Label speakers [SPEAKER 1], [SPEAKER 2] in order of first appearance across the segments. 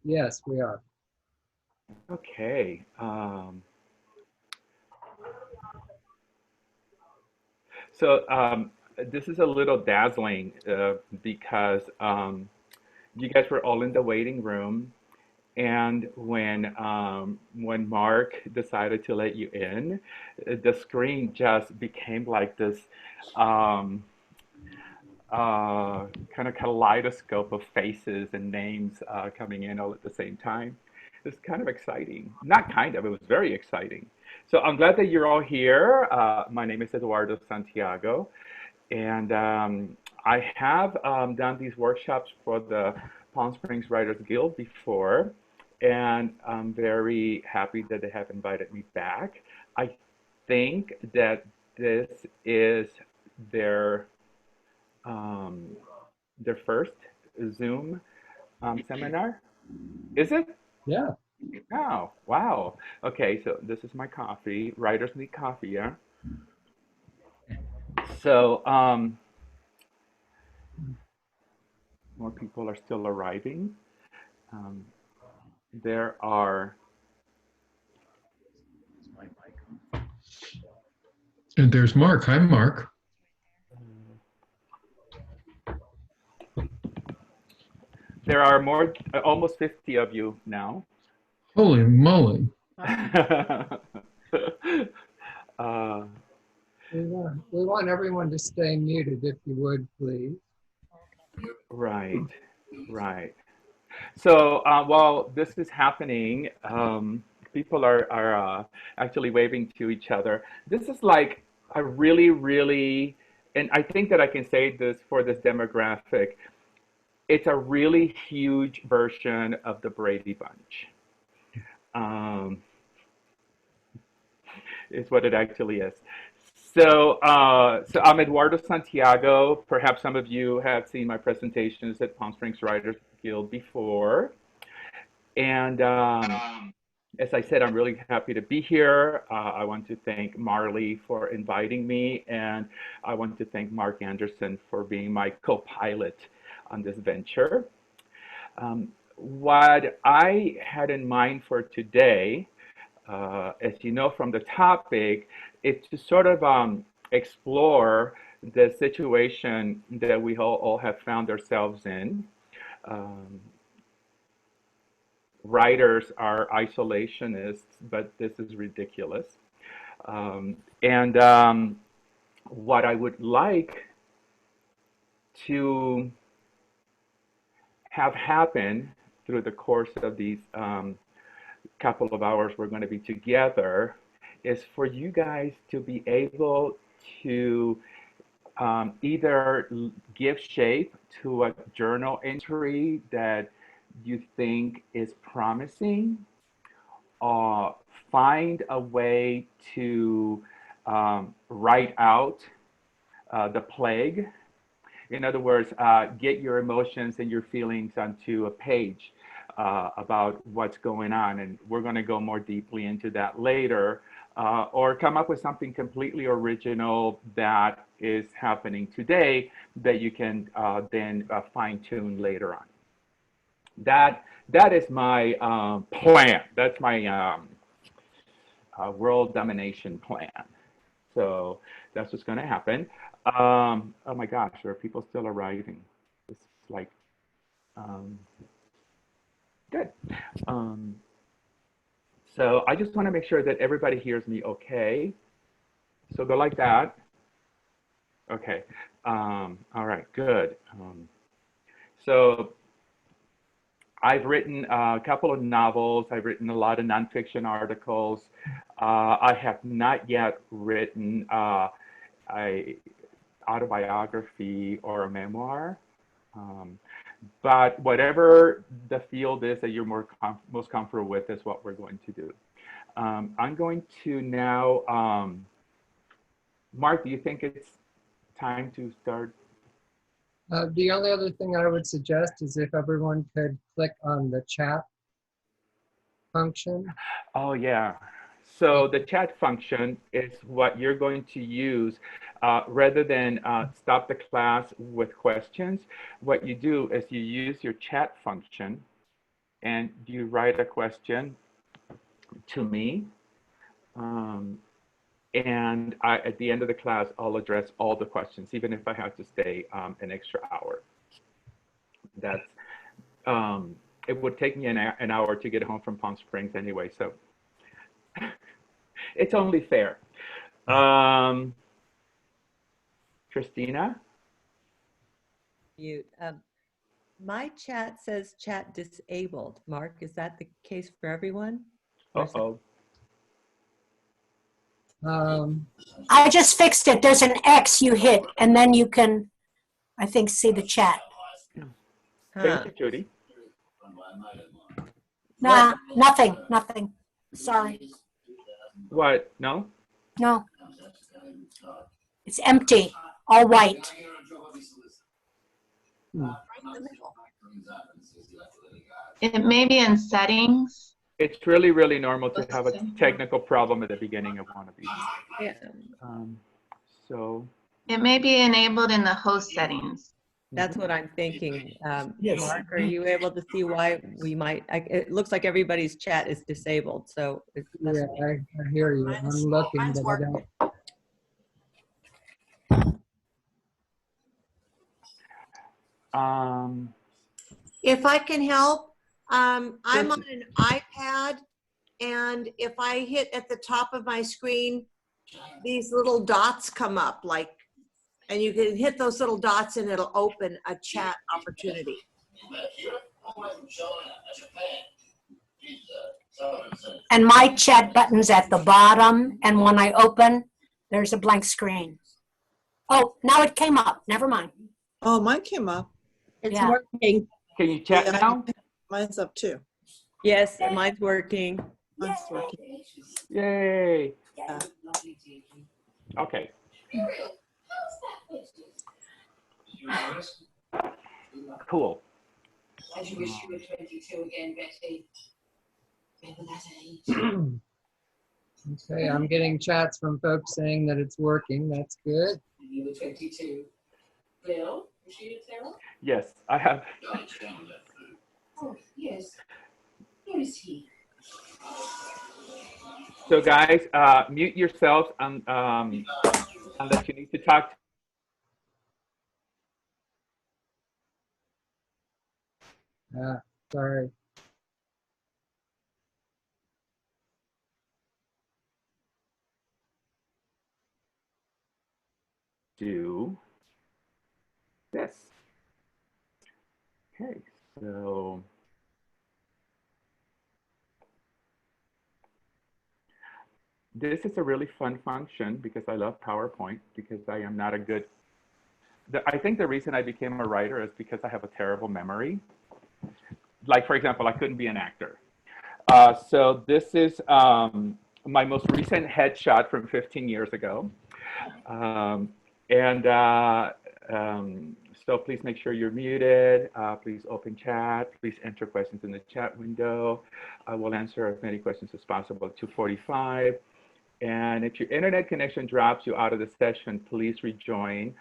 [SPEAKER 1] Yes, we are.
[SPEAKER 2] Okay. So this is a little dazzling because you guys were all in the waiting room, and when Mark decided to let you in, the screen just became like this um, kind of kaleidoscope of faces and names coming in all at the same time. It's kind of exciting. Not kind of, it was very exciting. So I'm glad that you're all here. My name is Eduardo Santiago, and I have done these workshops for the Palm Springs Writers Guild before, and I'm very happy that they have invited me back. I think that this is their um, their first Zoom seminar. Is it?
[SPEAKER 1] Yeah.
[SPEAKER 2] Oh, wow. Okay, so this is my coffee. Writers need coffee, yeah? So, more people are still arriving. Um, there are,
[SPEAKER 3] And there's Mark. Hi, Mark.
[SPEAKER 2] there are more, almost 50 of you now.
[SPEAKER 3] Holy moly.
[SPEAKER 2] uh,
[SPEAKER 1] We want everyone to stay muted if you would, please.
[SPEAKER 2] right, right. So while this is happening, people are actually waving to each other. This is like a really, really, and I think that I can say this for this demographic. It's a really huge version of the Brady Bunch. Um, is what it actually is. So I'm Eduardo Santiago. Perhaps some of you have seen my presentations at Palm Springs Writers Guild before. And as I said, I'm really happy to be here. I want to thank Marley for inviting me, and I want to thank Mark Anderson for being my co-pilot on this venture. What I had in mind for today, as you know from the topic, is to sort of explore the situation that we all have found ourselves in. Um, Writers are isolationists, but this is ridiculous. And what I would like to have happen through the course of these couple of hours we're going to be together is for you guys to be able to either give shape to a journal entry that you think is promising, uh, find a way to write out the plague. In other words, get your emotions and your feelings onto a page about what's going on. And we're going to go more deeply into that later. Or come up with something completely original that is happening today that you can then fine tune later on. That is my plan. That's my world domination plan. So that's what's going to happen. Oh my gosh, there are people still arriving. It's like um, good. Um, so I just want to make sure that everybody hears me okay. So go like that. Okay. All right, good. So I've written a couple of novels. I've written a lot of nonfiction articles. I have not yet written a autobiography or a memoir. Um, but whatever the field is that you're most comfortable with is what we're going to do. I'm going to now, Mark, do you think it's time to start?
[SPEAKER 1] The only other thing I would suggest is if everyone could click on the chat function.
[SPEAKER 2] Oh, yeah. So the chat function is what you're going to use rather than stop the class with questions. What you do is you use your chat function and you write a question to me. And at the end of the class, I'll address all the questions, even if I have to stay an extra hour. That's it would take me an hour to get home from Palm Springs anyway, so it's only fair. Christina?
[SPEAKER 4] Mute. My chat says chat disabled. Mark, is that the case for everyone?
[SPEAKER 2] Uh-oh.
[SPEAKER 5] I just fixed it. There's an X you hit, and then you can, I think, see the chat.
[SPEAKER 2] Thank you, Judy.
[SPEAKER 5] Nah, nothing. Sorry.
[SPEAKER 2] What? No?
[SPEAKER 5] No. It's empty, all white.
[SPEAKER 6] It may be in settings.
[SPEAKER 2] It's really, really normal to have a technical problem at the beginning of one of these.
[SPEAKER 4] Yeah.
[SPEAKER 2] So.
[SPEAKER 6] It may be enabled in the host settings.
[SPEAKER 4] That's what I'm thinking.
[SPEAKER 1] Yes.
[SPEAKER 4] Mark, are you able to see why we might, it looks like everybody's chat is disabled, so.
[SPEAKER 1] Yeah, I hear you. I'm looking, but I don't.
[SPEAKER 7] If I can help, I'm on an iPad, and if I hit at the top of my screen, these little dots come up, like, and you can hit those little dots and it'll open a chat opportunity.
[SPEAKER 5] And my chat button's at the bottom, and when I open, there's a blank screen. Oh, now it came up. Never mind.
[SPEAKER 8] Oh, mine came up.
[SPEAKER 7] It's
[SPEAKER 5] Yeah.
[SPEAKER 7] working.
[SPEAKER 2] Can you chat now?
[SPEAKER 8] Mine's up too.
[SPEAKER 4] Yes, mine's working.
[SPEAKER 8] Mine's working.
[SPEAKER 2] Yay.
[SPEAKER 8] Yeah.
[SPEAKER 2] Okay. Cool.
[SPEAKER 9] As you wish you were 22 again, Betty. Remember that age.
[SPEAKER 1] Okay, I'm getting chats from folks saying that it's working. That's good.
[SPEAKER 9] You were 22. Bill, was she Sarah?
[SPEAKER 2] Yes, I have.
[SPEAKER 9] Oh, yes. Where is he?
[SPEAKER 2] So guys, mute yourselves unless you need to talk.
[SPEAKER 1] Sorry.
[SPEAKER 2] Do this. Okay, so this is a really fun function because I love PowerPoint because I am not a good, I think the reason I became a writer is because I have a terrible memory. Like, for example, I couldn't be an actor. So this is my most recent headshot from 15 years ago. So please make sure you're muted. Please open chat. Please enter questions in the chat window. I will answer as many questions as possible at 2:45. And if your internet connection drops you out of the session, please rejoin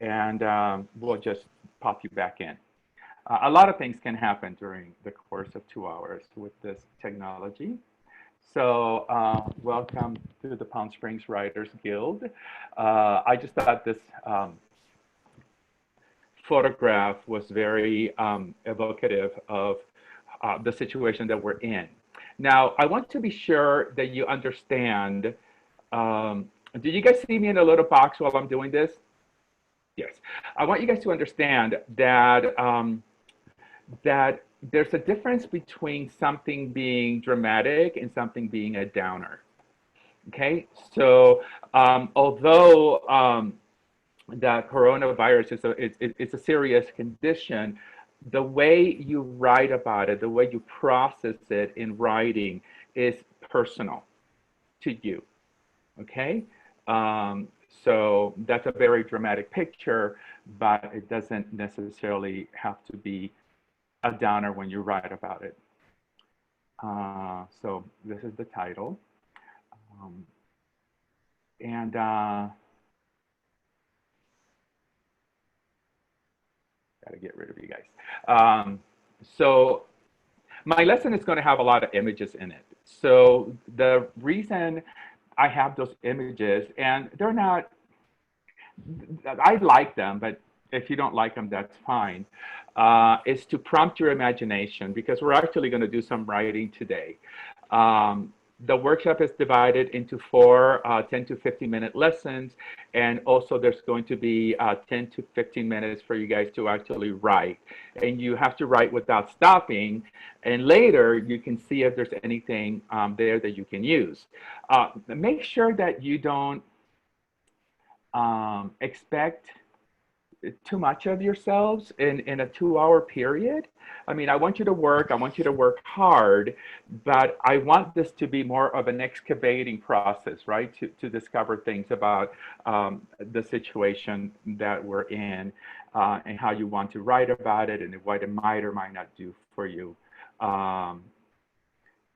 [SPEAKER 2] and we'll just pop you back in. A lot of things can happen during the course of 2 hours with this technology. So welcome to the Palm Springs Writers Guild. I just thought this photograph was very evocative of the situation that we're in. Now, I want to be sure that you understand. Do you guys see me in a little box while I'm doing this? Yes. I want you guys to understand that that there's a difference between something being dramatic and something being a downer. Okay, so although that coronavirus is a serious condition, the way you write about it, the way you process it in writing is personal to you. Okay, so that's a very dramatic picture, but it doesn't necessarily have to be a downer when you write about it. So this is the title. Gotta get rid of you guys. So My lesson is going to have a lot of images in it. So the reason I have those images, and they're not, I like them, but if you don't like them, that's fine, is to prompt your imagination, because we're actually going to do some writing today. The workshop is divided into four 10 to 15-minute lessons, and also there's going to be 10 to 15 minutes for you guys to actually write. And you have to write without stopping, and later you can see if there's anything there that you can use. Make sure that you don't expect too much of yourselves in a 2-hour period. I mean, I want you to work hard, but I want this to be more of an excavating process, right? To discover things about the situation that we're in, and how you want to write about it, and what it might or might not do for you.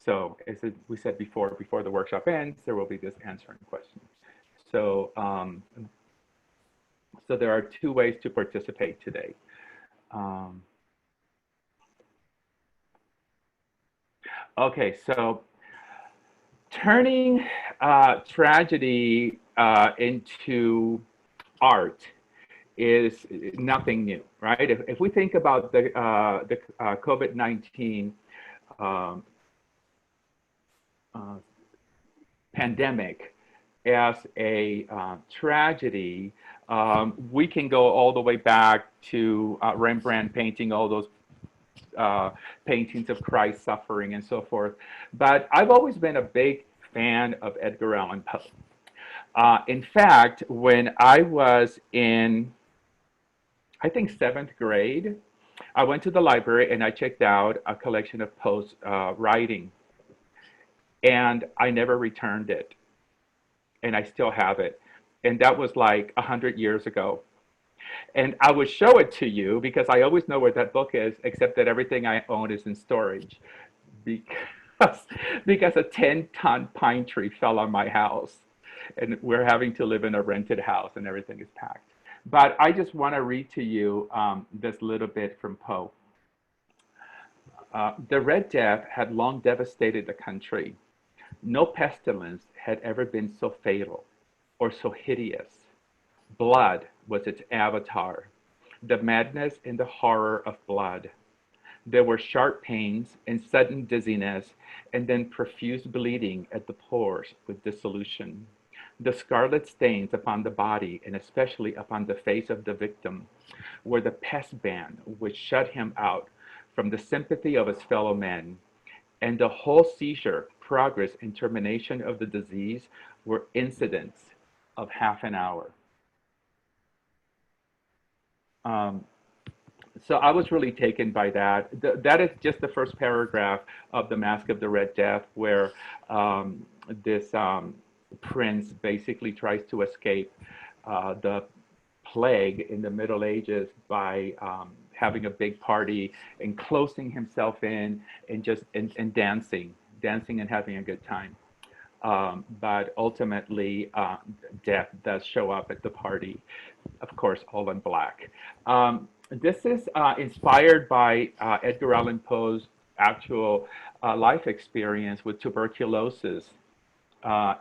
[SPEAKER 2] So as we said before the workshop ends, there will be this answering question. So, so there are 2 ways to participate today. Okay, so turning tragedy into art is nothing new, right? If we think about the COVID-19 pandemic as a tragedy, we can go all the way back to Rembrandt painting all those paintings of Christ suffering and so forth. But I've always been a big fan of Edgar Allan Poe. In fact, when I was in, I think, 7th grade, I went to the library and I checked out a collection of Poe's writing. And I never returned it. And I still have it. And that was like 100 years ago. And I would show it to you because I always know where that book is, except that everything I own is in storage because a 10-ton pine tree fell on my house and we're having to live in a rented house and everything is packed. But I just want to read to you this little bit from Poe. The Red Death had long devastated the country. No pestilence had ever been so fatal or so hideous. Blood was its avatar, the madness and the horror of blood. There were sharp pains and sudden dizziness, and then profuse bleeding at the pores with dissolution. The scarlet stains upon the body, and especially upon the face of the victim, were the pest ban which shut him out from the sympathy of his fellow men. And the whole seizure, progress, and termination of the disease were incidents of half an hour. So I was really taken by that. That is just the first paragraph of The Mask of the Red Death, where this prince basically tries to escape the plague in the Middle Ages by having a big party and closing himself in and just and dancing and having a good time. But ultimately, death does show up at the party, of course, all in black. This is inspired by Edgar Allan Poe's actual life experience with tuberculosis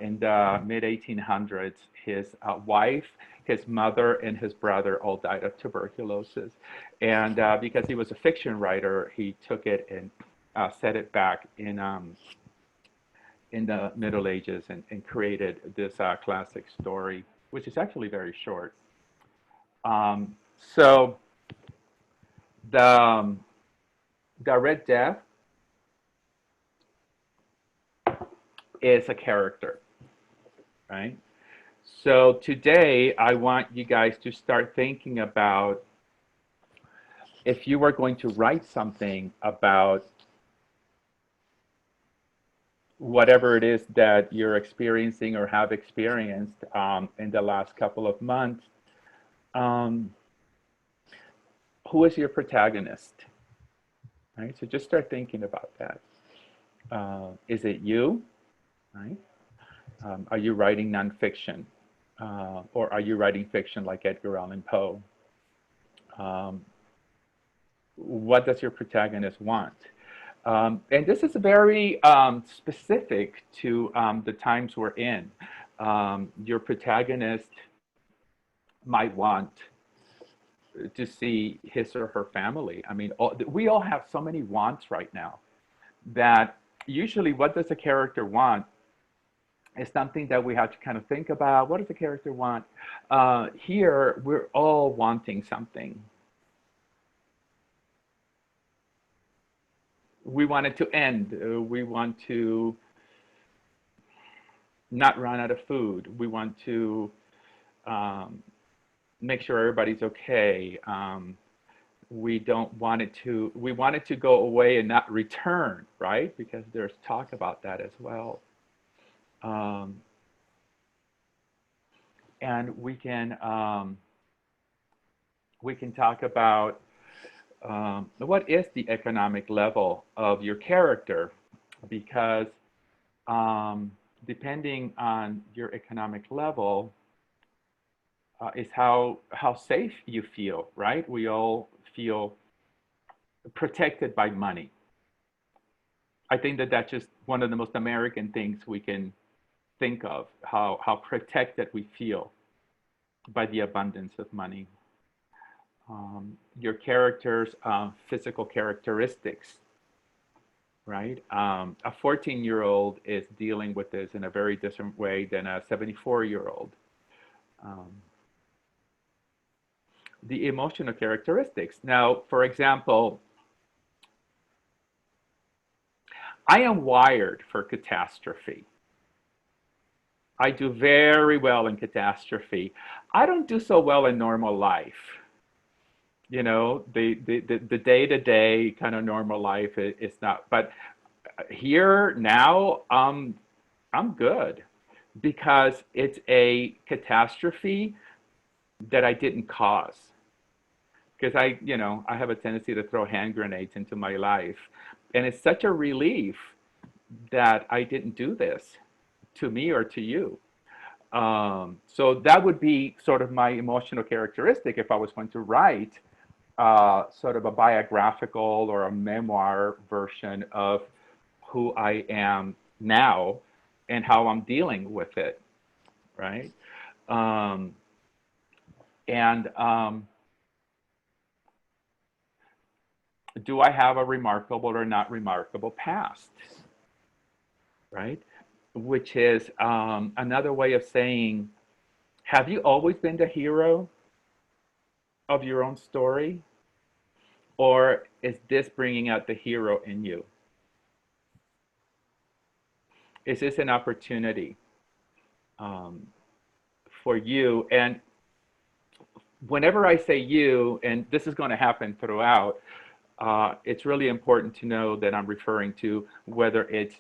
[SPEAKER 2] in the mid-1800s. His wife, his mother, and his brother all died of tuberculosis. And because he was a fiction writer, he took it and set it back in the Middle Ages and created this classic story, which is actually very short. So the Red Death is a character, right? So today I want you guys to start thinking about if you were going to write something about whatever it is that you're experiencing or have experienced in the last couple of months, who is your protagonist? Right? So just start thinking about that. Is it you? Right? Are you writing nonfiction? Or are you writing fiction like Edgar Allan Poe? What does your protagonist want? And this is very specific to the times we're in. Your protagonist might want to see his or her family. I mean, we all have so many wants right now that usually what does a character want is something that we have to kind of think about. What does a character want? Here, we're all wanting something. We want it to end. We want to not run out of food. We want to make sure everybody's okay. We don't want it to, we want it to go away and not return, right? Because there's talk about that as well. And we can talk about what is the economic level of your character, because depending on your economic level is how safe you feel, right? We all feel protected by money. I think that that's just one of the most American things we can think of, how protected we feel by the abundance of money. Your character's physical characteristics, right? A 14-year-old is dealing with this in a very different way than a 74-year-old. The emotional characteristics. Now, for example, I am wired for catastrophe. I do very well in catastrophe. I don't do so well in normal life. You know, the day-to-day kind of normal life is not, but here now, I'm good because it's a catastrophe that I didn't cause. Because I have a tendency to throw hand grenades into my life. And it's such a relief that I didn't do this to me or to you. So that would be sort of my emotional characteristic if I was going to write sort of a biographical or a memoir version of who I am now and how I'm dealing with it, right? Do I have a remarkable or not remarkable past, right? Which is another way of saying, have you always been the hero of your own story? Or is this bringing out the hero in you? Is this an opportunity for you? And whenever I say you, and this is going to happen throughout, it's really important to know that I'm referring to whether it's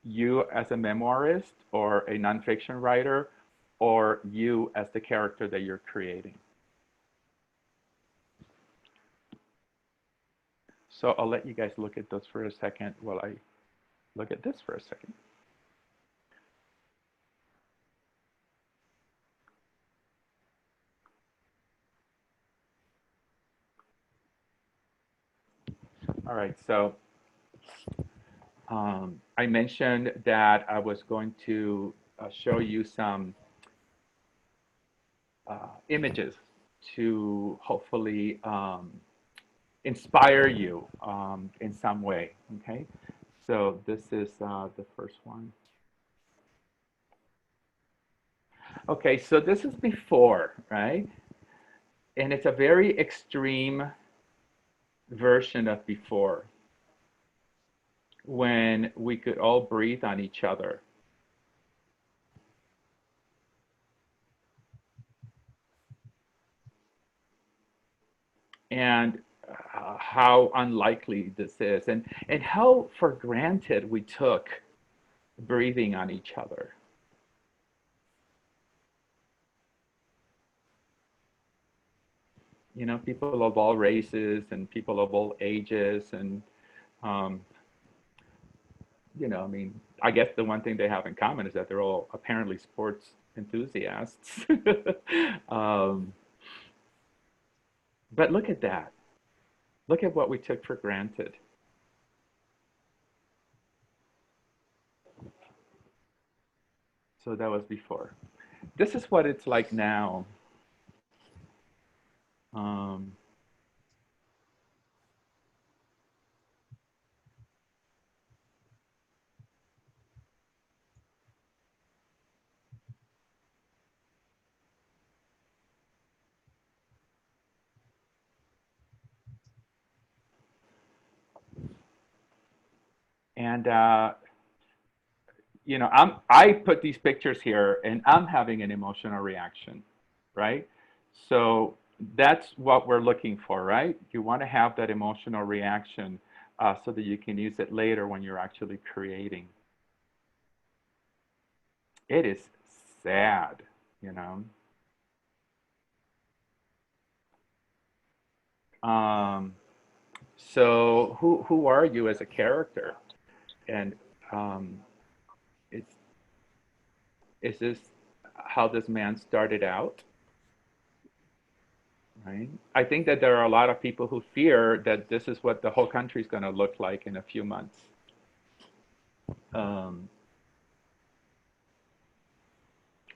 [SPEAKER 2] you as a memoirist or a nonfiction writer, or you as the character that you're creating. So I'll let you guys look at those for a second while I look at this for a second. All right, so I mentioned that I was going to show you some images to hopefully inspire you in some way, okay? So this is the first one. Okay, so this is before, right? And it's a very extreme version of before, when we could all breathe on each other. And how unlikely this is, and how for granted we took breathing on each other. You know, people of all races and people of all ages, and you know, I mean, I guess the one thing they have in common is that they're all apparently sports enthusiasts. But look at that. Look at what we took for granted. So that was before. This is what it's like now. Um, and you know, I put these pictures here, and I'm having an emotional reaction, right? So that's what we're looking for, right? You want to have that emotional reaction so that you can use it later when you're actually creating. It is sad, you know. Um, so who are you as a character? And um, it's is this how this man started out? Right? I think that there are a lot of people who fear that this is what the whole country is going to look like in a few months. Um,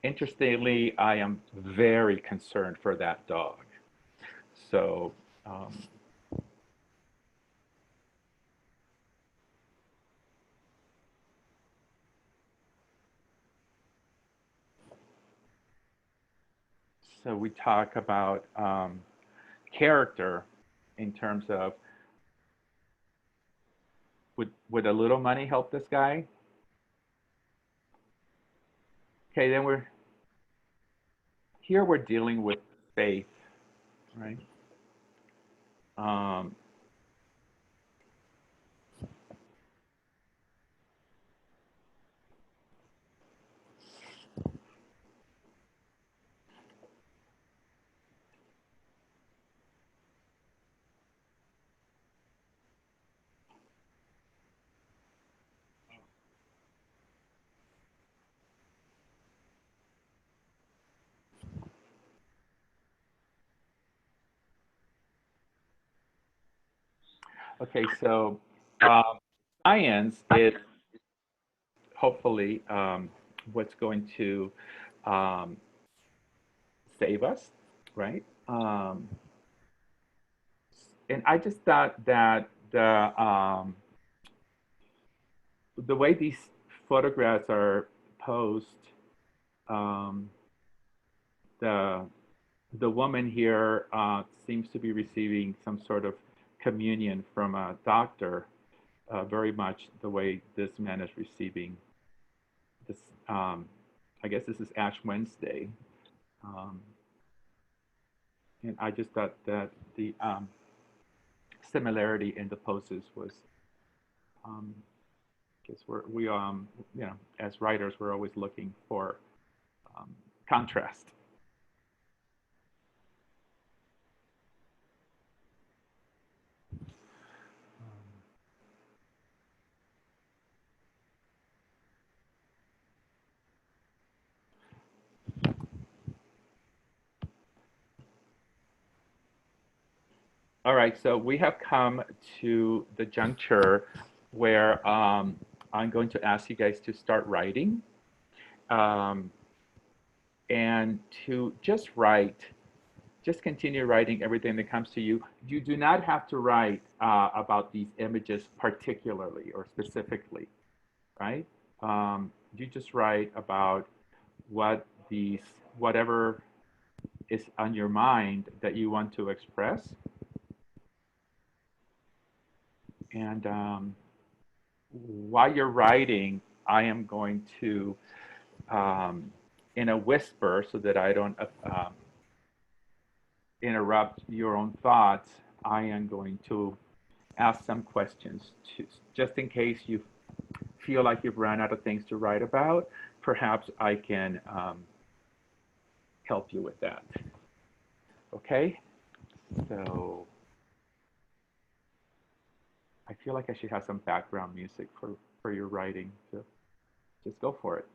[SPEAKER 2] Interestingly, I am very concerned for that dog. So, um, so we talk about character in terms of would a little money help this guy? Okay, then we're dealing with faith, right? Um, okay, so um, science is hopefully what's going to um, save us, right? And I just thought that the way these photographs are posed, um, the the woman here seems to be receiving some sort of communion from a doctor, very much the way this man is receiving this. I guess this is Ash Wednesday, um, and I just thought that the similarity in the poses was, because we you know, as writers, we're always looking for um, contrast. All right, so we have come to the juncture where I'm going to ask you guys to start writing, um, and to just write, just continue writing everything that comes to you. You do not have to write about these images particularly or specifically, right? You just write about what these, whatever is on your mind that you want to express. And while you're writing, I am going to, in a whisper so that I don't interrupt your own thoughts, I am going to ask some questions to, just in case you feel like you've run out of things to write about. Perhaps I can help you with that. Okay? So I feel like I should have some background music for your writing. So just go for it.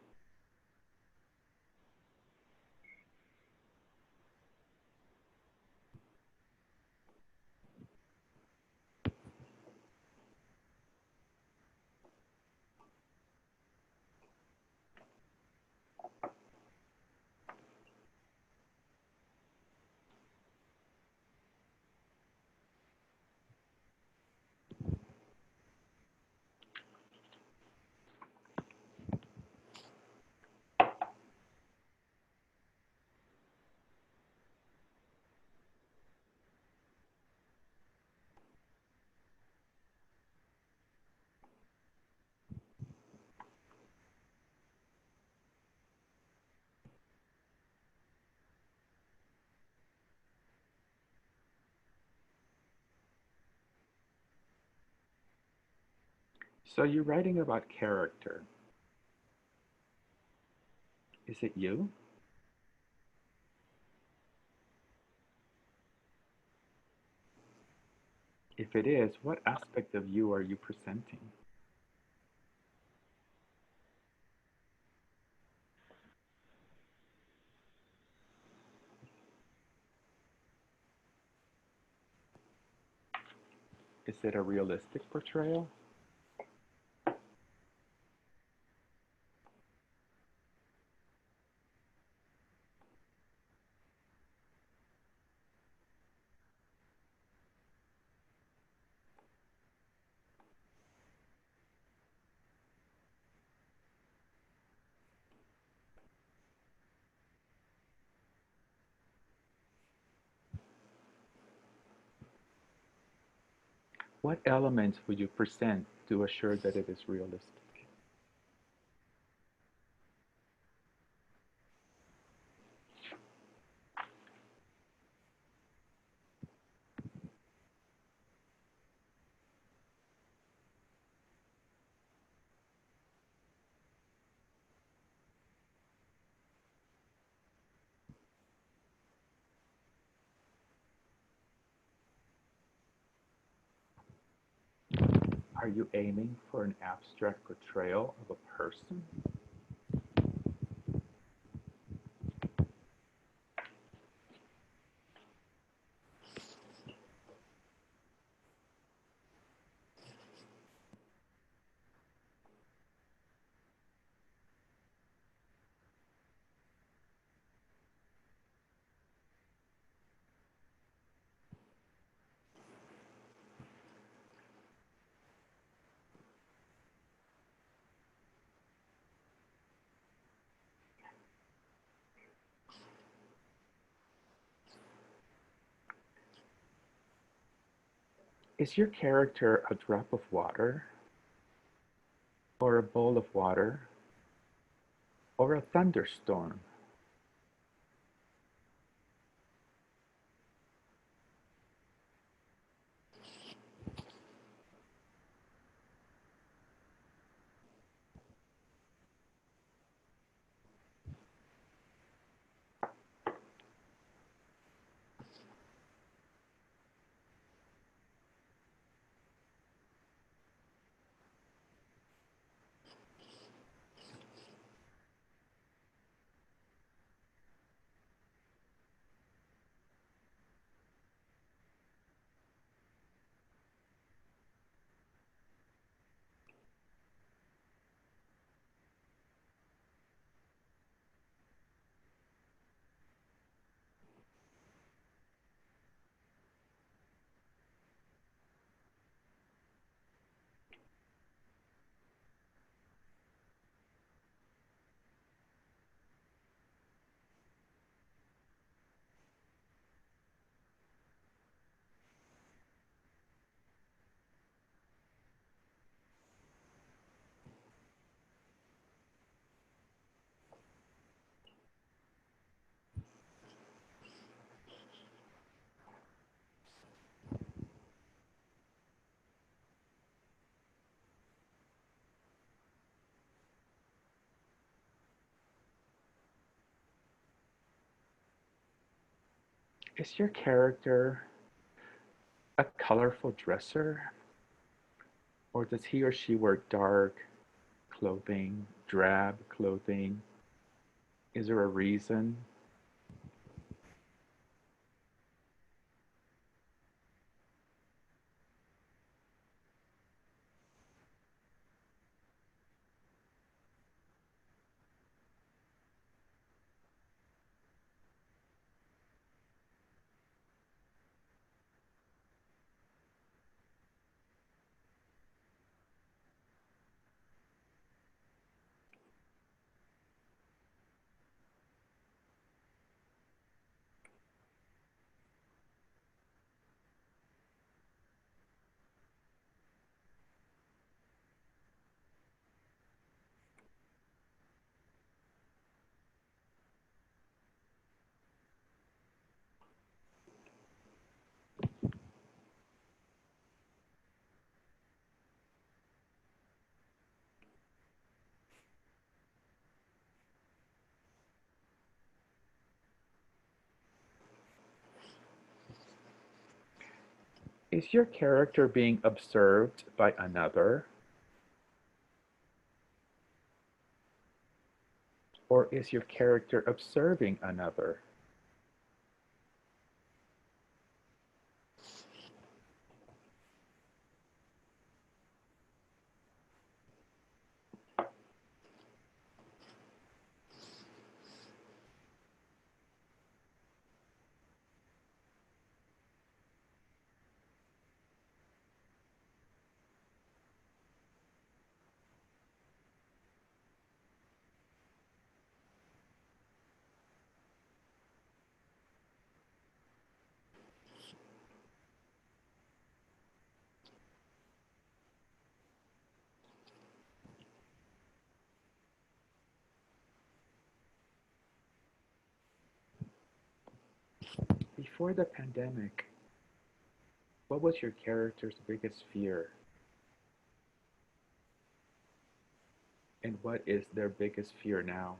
[SPEAKER 2] So you're writing about character. Is it you? If it is, what aspect of you are you presenting? Is it a realistic portrayal? What elements would you present to assure that it is realistic? Are you aiming for an abstract portrayal of a person? Is your character a drop of water, or a bowl of water, or a thunderstorm? Is your character a colorful dresser, or does he or she wear dark clothing, drab clothing? Is there a reason? Is your character being observed by another? Or is your character observing another? Before the pandemic, what was your character's biggest fear? And what is their biggest fear now?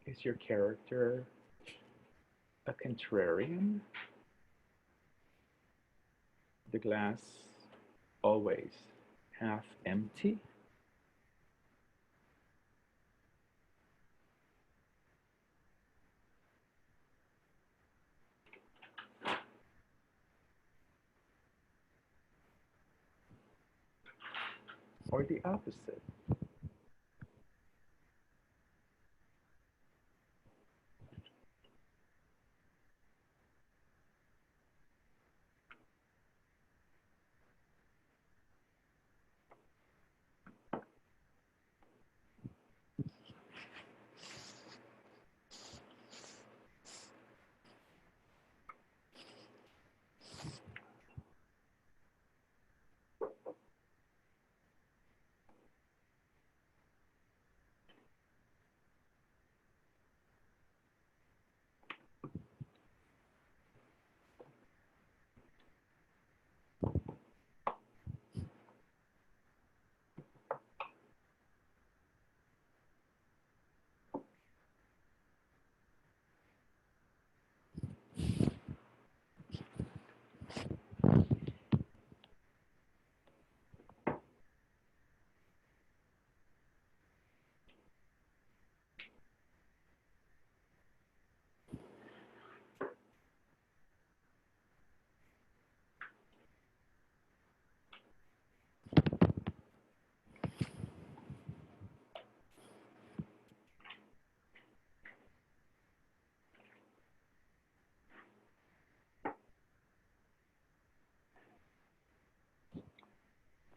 [SPEAKER 2] Is your character a contrarian? The glass always half empty? Or the opposite?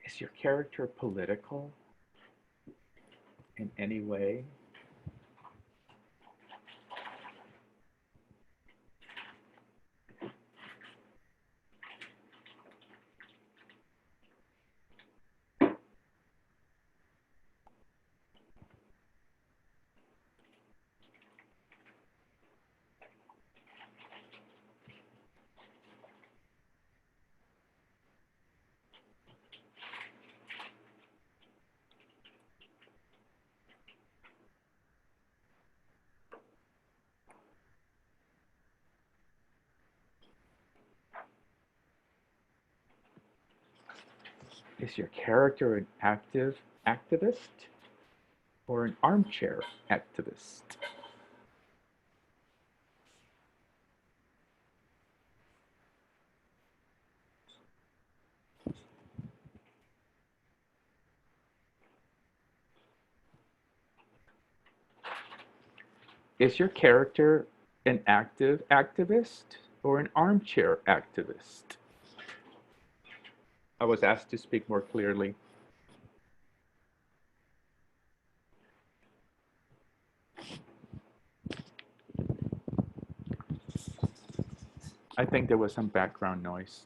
[SPEAKER 2] Is your character political in any way? Is your character an active activist or an armchair activist? Is your character an active activist or an armchair activist? I was asked to speak more clearly. I think there was some background noise.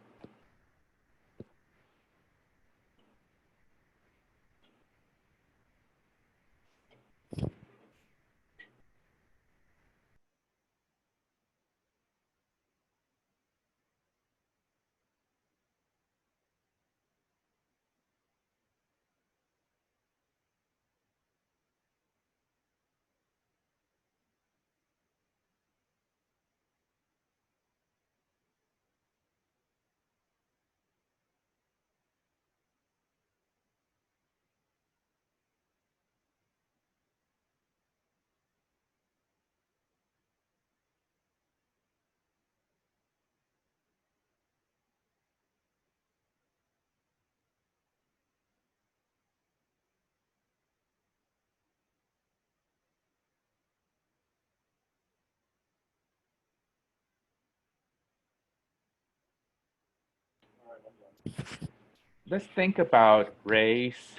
[SPEAKER 2] Let's think about race,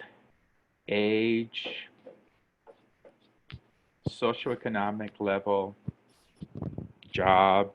[SPEAKER 2] age, socioeconomic level, job.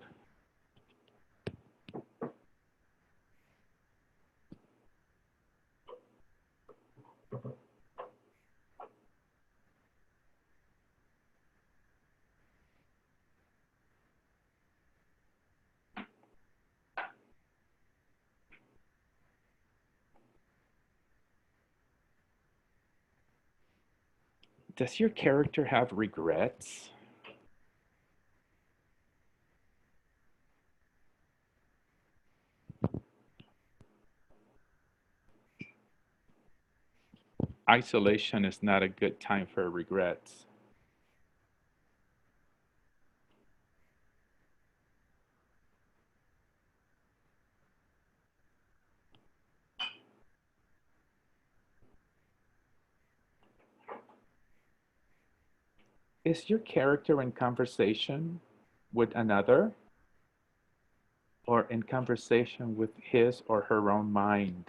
[SPEAKER 2] Does your character have regrets? Isolation is not a good time for regrets. Is your character in conversation with another or in conversation with his or her own mind?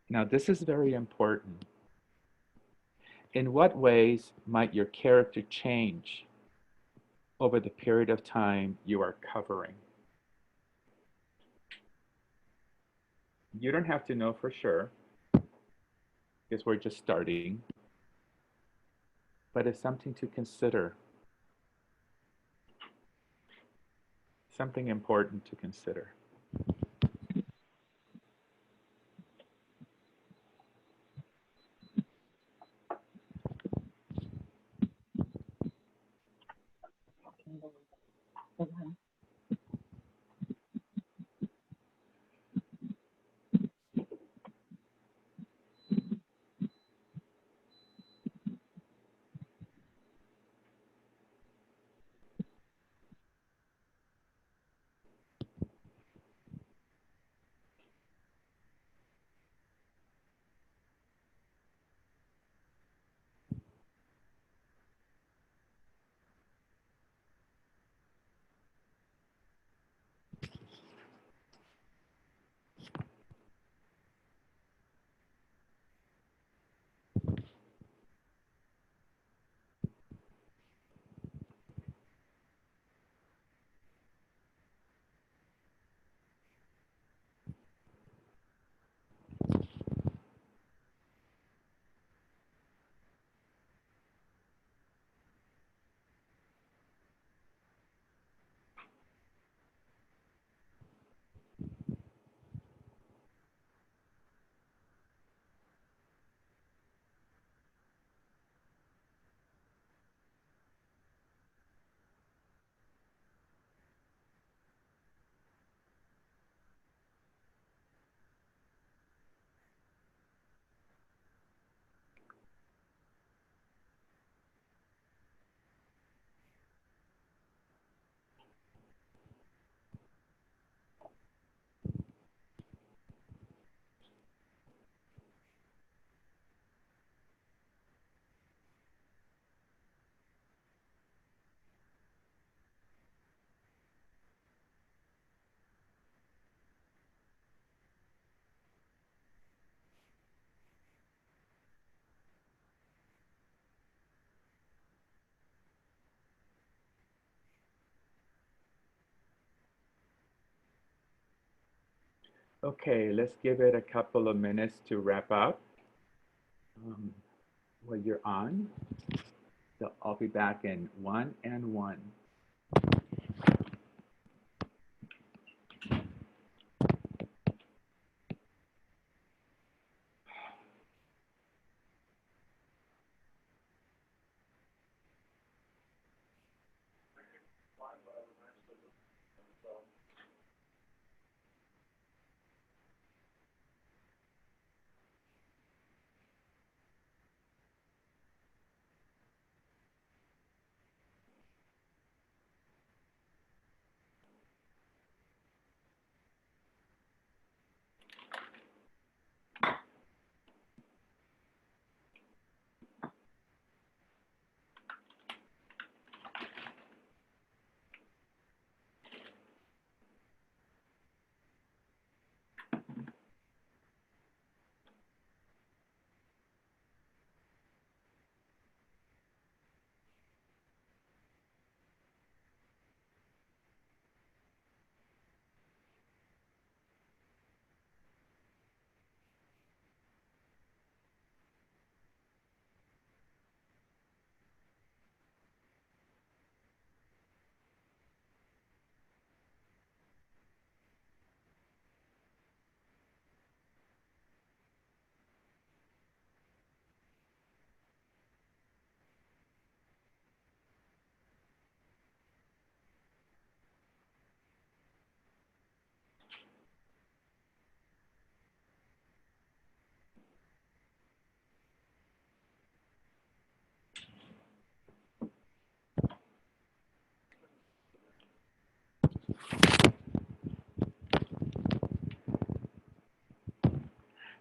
[SPEAKER 2] Now, this is very important. In what ways might your character change over the period of time you are covering? You don't have to know for sure because we're just starting, but it's something to consider, something important to consider. Okay, let's give it a couple of minutes to wrap up while you're on. So I'll be back in 1 and 1.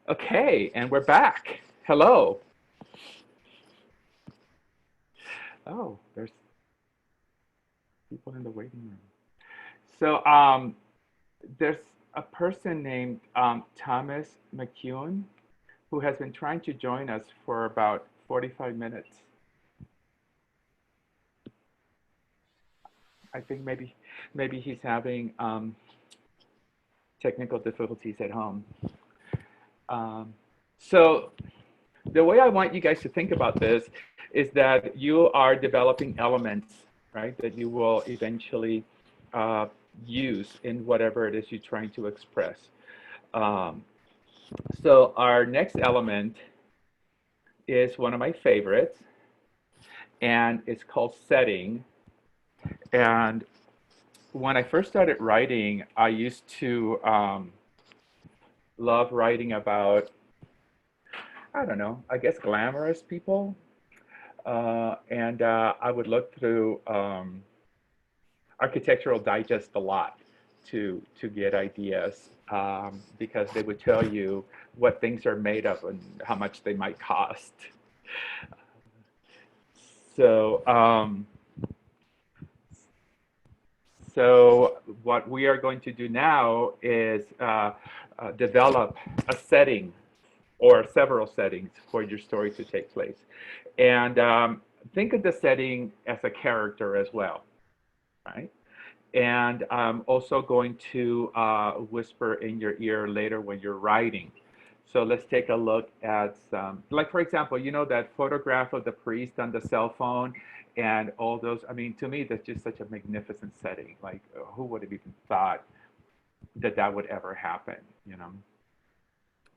[SPEAKER 2] Okay, and we're back. Hello. Oh, there's people in the waiting room. So there's a person named Thomas McEwen who has been trying to join us for about 45 minutes. I think maybe he's having technical difficulties at home. So the way I want you guys to think about this is that you are developing elements, right, that you will eventually use in whatever it is you're trying to express. So our next element is one of my favorites, and it's called setting. And when I first started writing, I used to love writing about, I don't know, I guess glamorous people. And I would look through Architectural Digest a lot to get ideas because they would tell you what things are made of and how much they might cost. So, so what we are going to do now is develop a setting or several settings for your story to take place. And think of the setting as a character as well, right? And I'm also going to whisper in your ear later when you're writing. So let's take a look at some, like for example, you know that photograph of the priest on the cell phone and all those, I mean, to me, that's just such a magnificent setting. Like who would have even thought that that would ever happen, you know?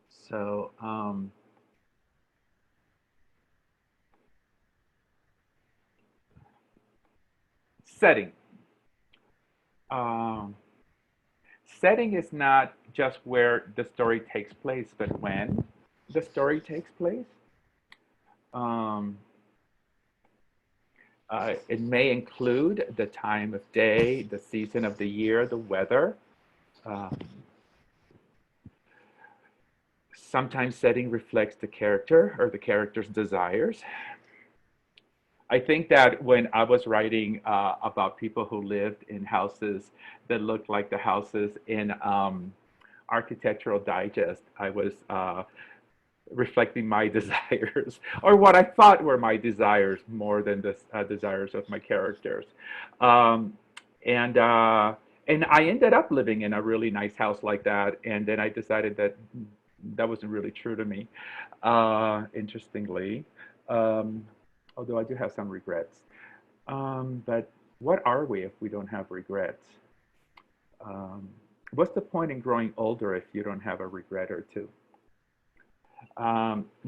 [SPEAKER 2] So, setting. Um, Setting is not just where the story takes place, but when the story takes place. Um, it may include the time of day, the season of the year, the weather. Um, Sometimes setting reflects the character or the character's desires. I think that when I was writing about people who lived in houses that looked like the houses in Architectural Digest, I was reflecting my desires or what I thought were my desires more than the desires of my characters. And And I ended up living in a really nice house like that. And then I decided that that wasn't really true to me, interestingly. Um, Although I do have some regrets. But what are we if we don't have regrets? Um, what's the point in growing older if you don't have a regret or two?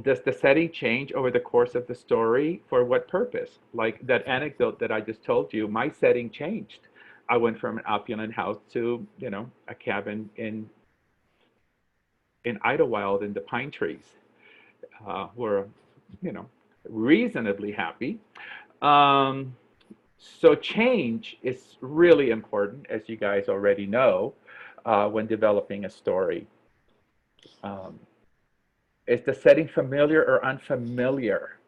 [SPEAKER 2] Does the setting change over the course of the story? For what purpose? Like that anecdote that I just told you, my setting changed. I went from an opulent house to, a cabin in Idlewild in the pine trees. We're, you know, reasonably happy. Um, so change is really important, as you guys already know, when developing a story. Um, is the setting familiar or unfamiliar?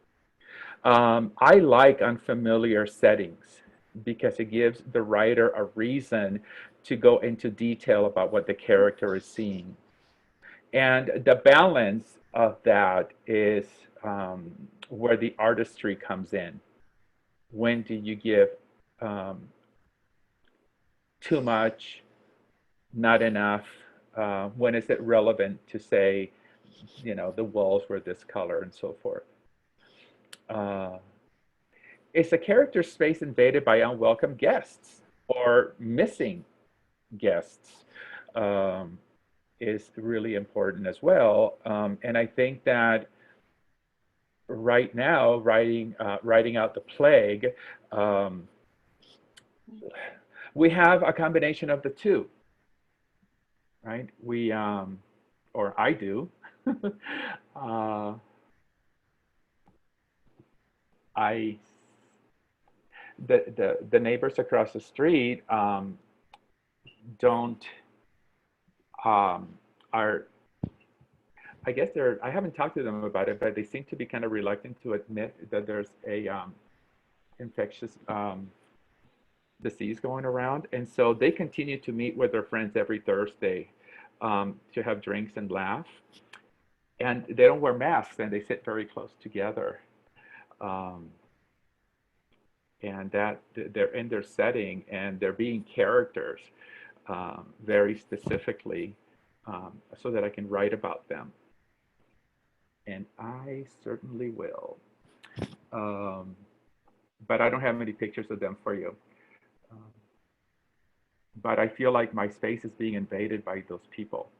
[SPEAKER 2] I like unfamiliar settings because it gives the writer a reason to go into detail about what the character is seeing. And the balance of that is where the artistry comes in. When do you give um, too much, not enough? When is it relevant to say, the walls were this color and so forth? Uh, is a character space invaded by unwelcome guests or missing guests? Um, is really important as well. And I think that right now, writing out the plague, um, we have a combination of the two, right? Or I do. uh, I the neighbors across the street don't are I guess I haven't talked to them about it, but they seem to be kind of reluctant to admit that there's a infectious disease going around. And so they continue to meet with their friends every Thursday to have drinks and laugh. And they don't wear masks and they sit very close together. Um, and that they're in their setting and they're being characters very specifically so that I can write about them. And I certainly will. But I don't have many pictures of them for you. But I feel like my space is being invaded by those people.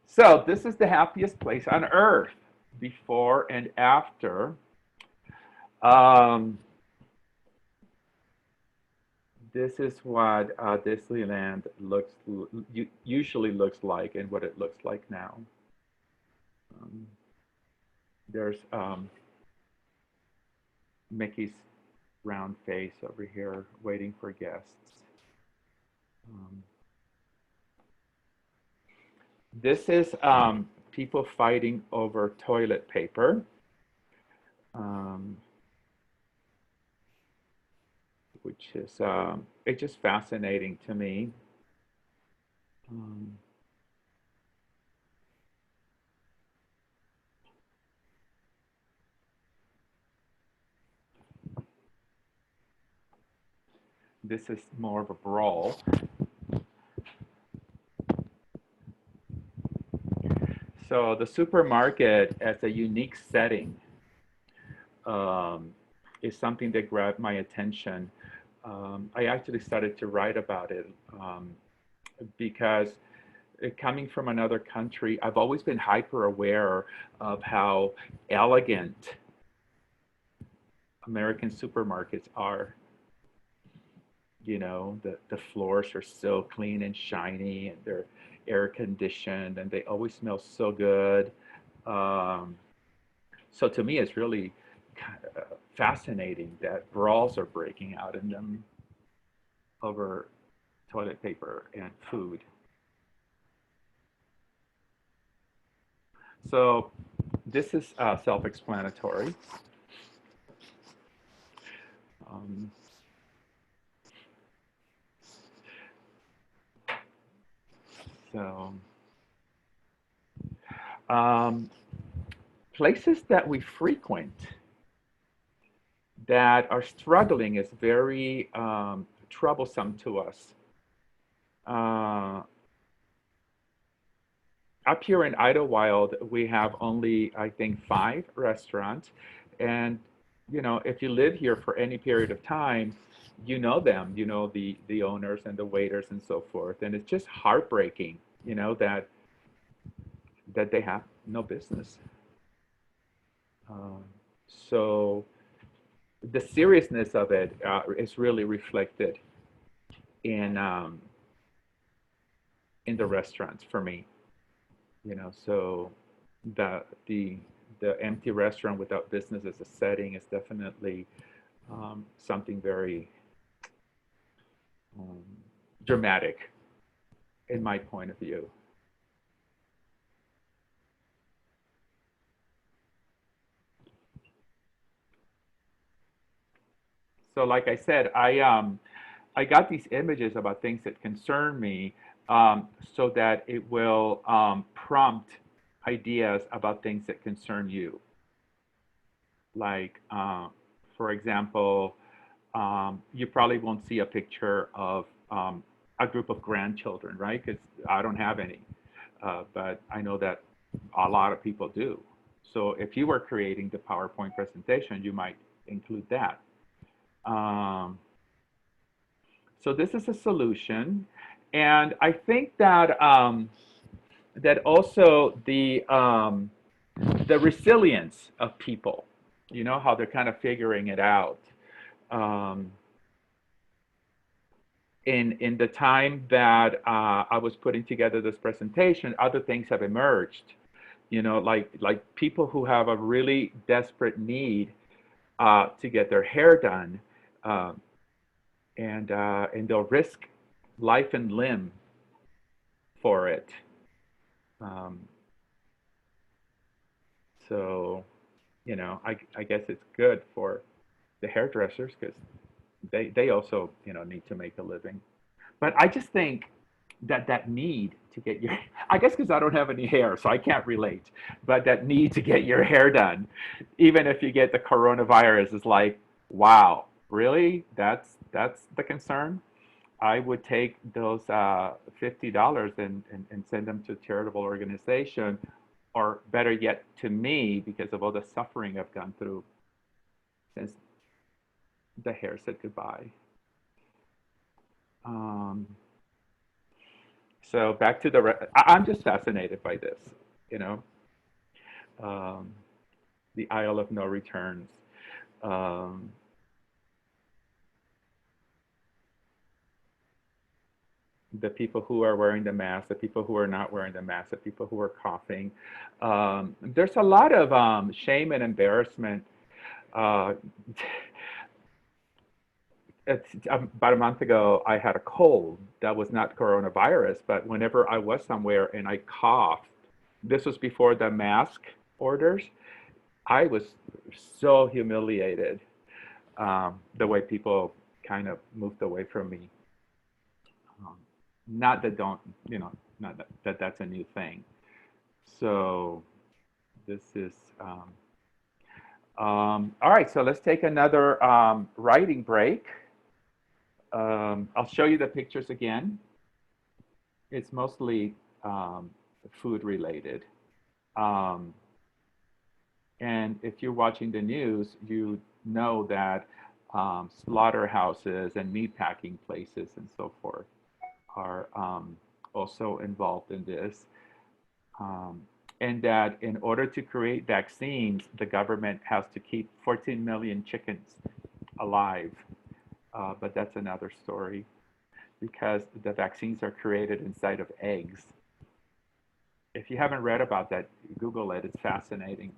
[SPEAKER 2] So this is the happiest place on earth, before and after. This is what Disneyland usually looks like and what it looks like now. There's Mickey's round face over here waiting for guests. This is people fighting over toilet paper. Which is it's just fascinating to me. This is more of a brawl. So the supermarket as a unique setting is something that grabbed my attention. I actually started to write about it because coming from another country, I've always been hyper aware of how elegant American supermarkets are. The floors are so clean and shiny and they're air conditioned and they always smell so good. So to me, it's really fascinating that brawls are breaking out in them over toilet paper and food. So this is self-explanatory. Places that we frequent that are struggling is very troublesome to us. Uh, Up here in Idlewild, we have only, I think, 5 restaurants. And, you know, if you live here for any period of time, you know them, you know the owners and the waiters and so forth. And it's just heartbreaking, you know, that they have no business. Um, so the seriousness of it is really reflected in in the restaurants for me. You know, so the the the empty restaurant without business as a setting is definitely something very um, dramatic in my point of view. So like I said, I got these images about things that concern me, so that it will prompt ideas about things that concern you. Like, for example, you probably won't see a picture of a group of grandchildren, right? Because I don't have any, but I know that a lot of people do. So if you were creating the PowerPoint presentation, you might include that. Um, so this is a solution, and I think that that also the resilience of people, you know, how they're kind of figuring it out. Um, in the time that I was putting together this presentation, other things have emerged. You know, like people who have a really desperate need to get their hair done, uh, and they'll risk life and limb for it. Um, so, you know, I guess it's good for the hairdressers because they also, you know, need to make a living. But I just think that that need to get your, I guess because I don't have any hair, so I can't relate, but that need to get your hair done, even if you get the coronavirus, is like, wow, really? That's the concern? I would take those $50 and send them to a charitable organization, or better yet, to me, because of all the suffering I've gone through since the hair said goodbye. Um, so back to I'm just fascinated by this, you know, um, the Isle of No Returns. Um, the people who are wearing the mask, the people who are not wearing the mask, the people who are coughing. There's a lot of shame and embarrassment. Uh, about a month ago, I had a cold that was not coronavirus, but whenever I was somewhere and I coughed, this was before the mask orders, I was so humiliated, the way people kind of moved away from me. Um, Not that don't, you know, not that that's a new thing. So this is, all right, so let's take another writing break. I'll show you the pictures again. It's mostly food related. Um, and if you're watching the news, you know that slaughterhouses and meat packing places and so forth are also involved in this. Um, and that in order to create vaccines, the government has to keep 14 million chickens alive. But that's another story, because the vaccines are created inside of eggs. If you haven't read about that, Google it. It's fascinating.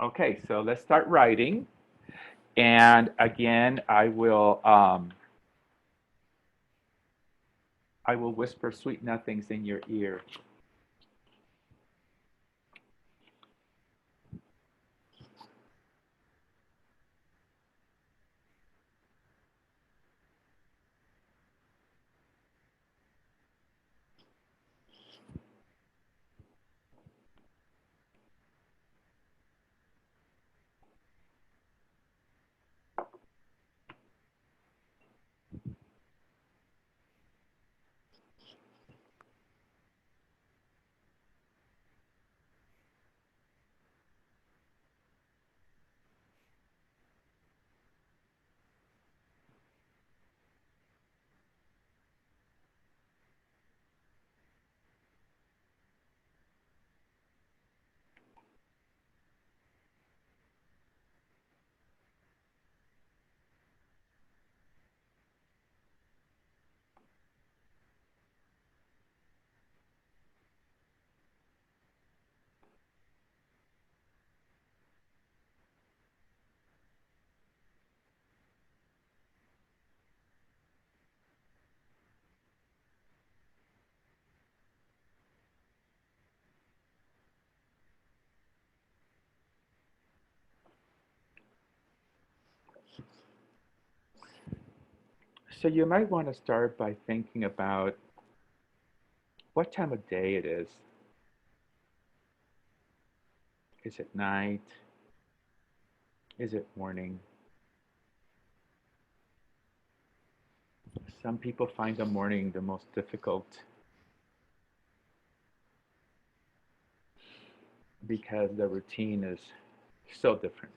[SPEAKER 2] Okay, so let's start writing. And again, I will whisper sweet nothings in your ear. So you might want to start by thinking about what time of day it is. Is it night? Is it morning? Some people find the morning the most difficult because the routine is so different.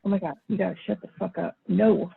[SPEAKER 10] Oh my God, you gotta shut the fuck up. No.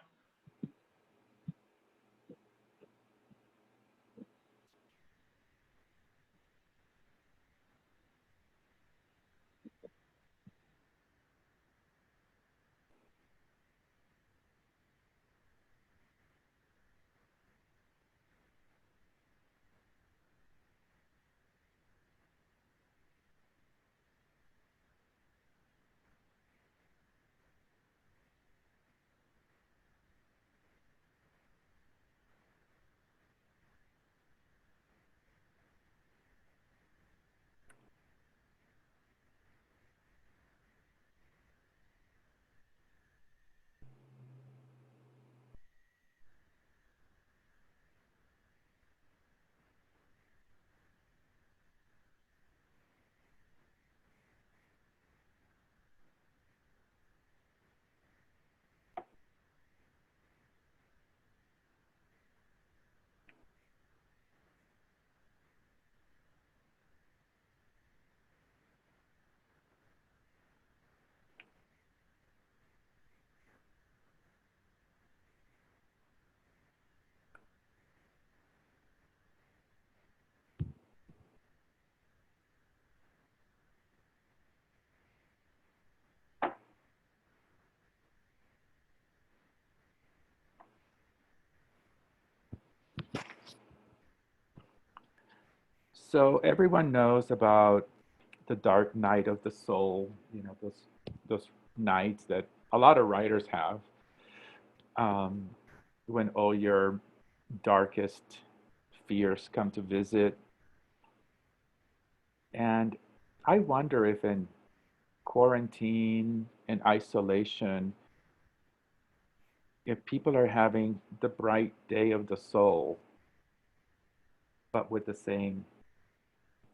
[SPEAKER 2] So everyone knows about the dark night of the soul, those nights that a lot of writers have, um, when all your darkest fears come to visit. And I wonder if in quarantine and isolation, if people are having the bright day of the soul, but with the same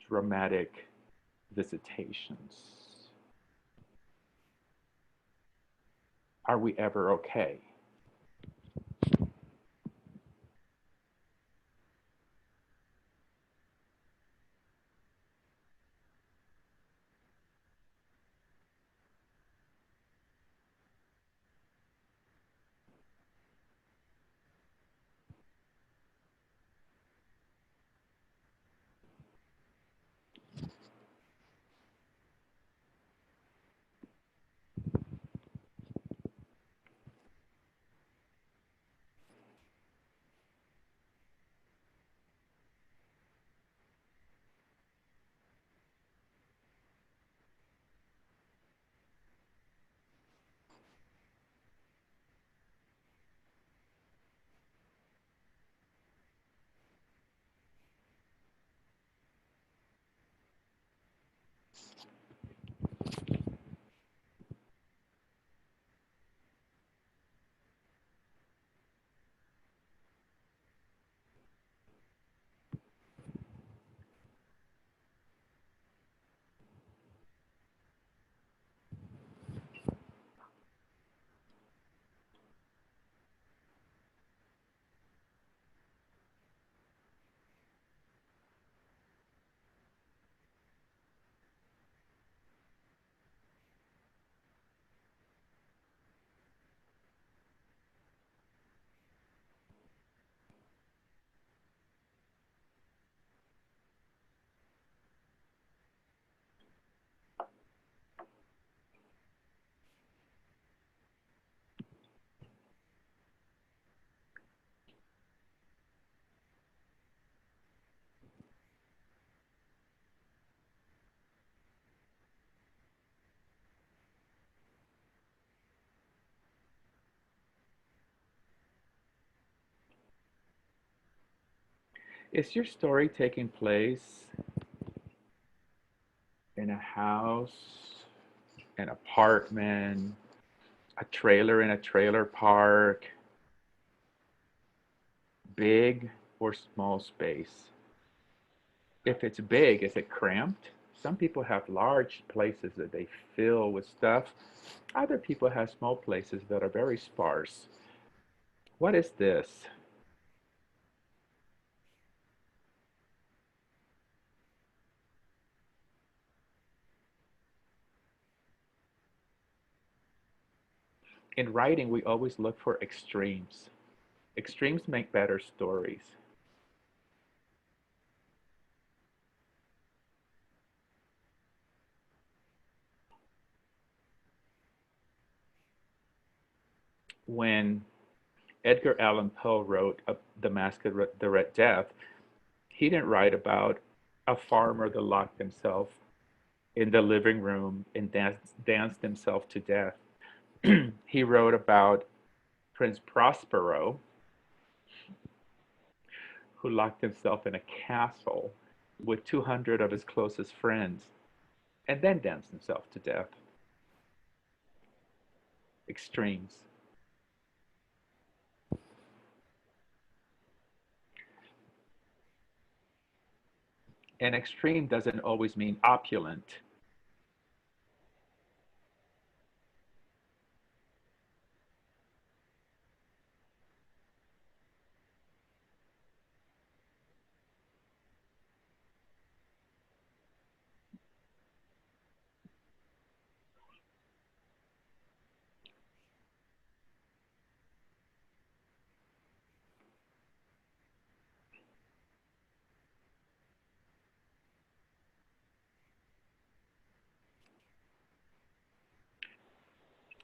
[SPEAKER 2] dramatic visitations. Are we ever okay? Is your story taking place in a house, an apartment, a trailer in a trailer park, big or small space? If it's big, is it cramped? Some people have large places that they fill with stuff. Other people have small places that are very sparse. What is this? In writing, we always look for extremes. Extremes make better stories. When Edgar Allan Poe wrote The Mask of the Red Death, he didn't write about a farmer that locked himself in the living room and danced himself to death. He wrote about Prince Prospero, who locked himself in a castle with 200 of his closest friends and then danced himself to death. Extremes. And extreme doesn't always mean opulent.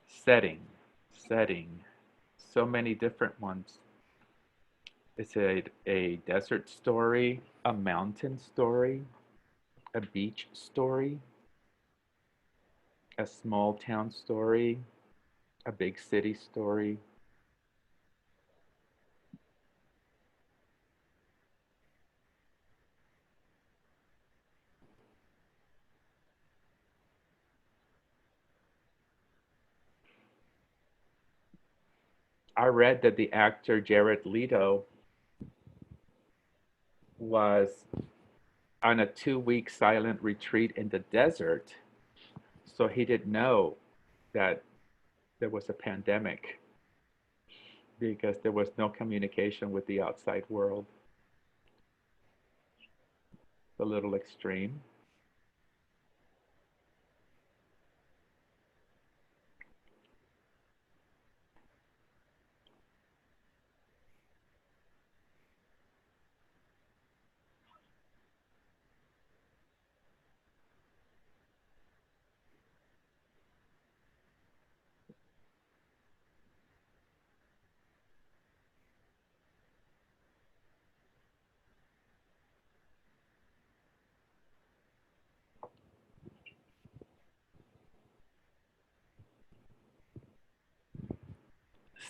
[SPEAKER 2] Setting, setting, so many different ones. Is it a desert story, a mountain story, a beach story, a small town story, a big city story? I read that the actor Jared Leto was on a 2 week silent retreat in the desert, so he didn't know that there was a pandemic because there was no communication with the outside world. A little extreme.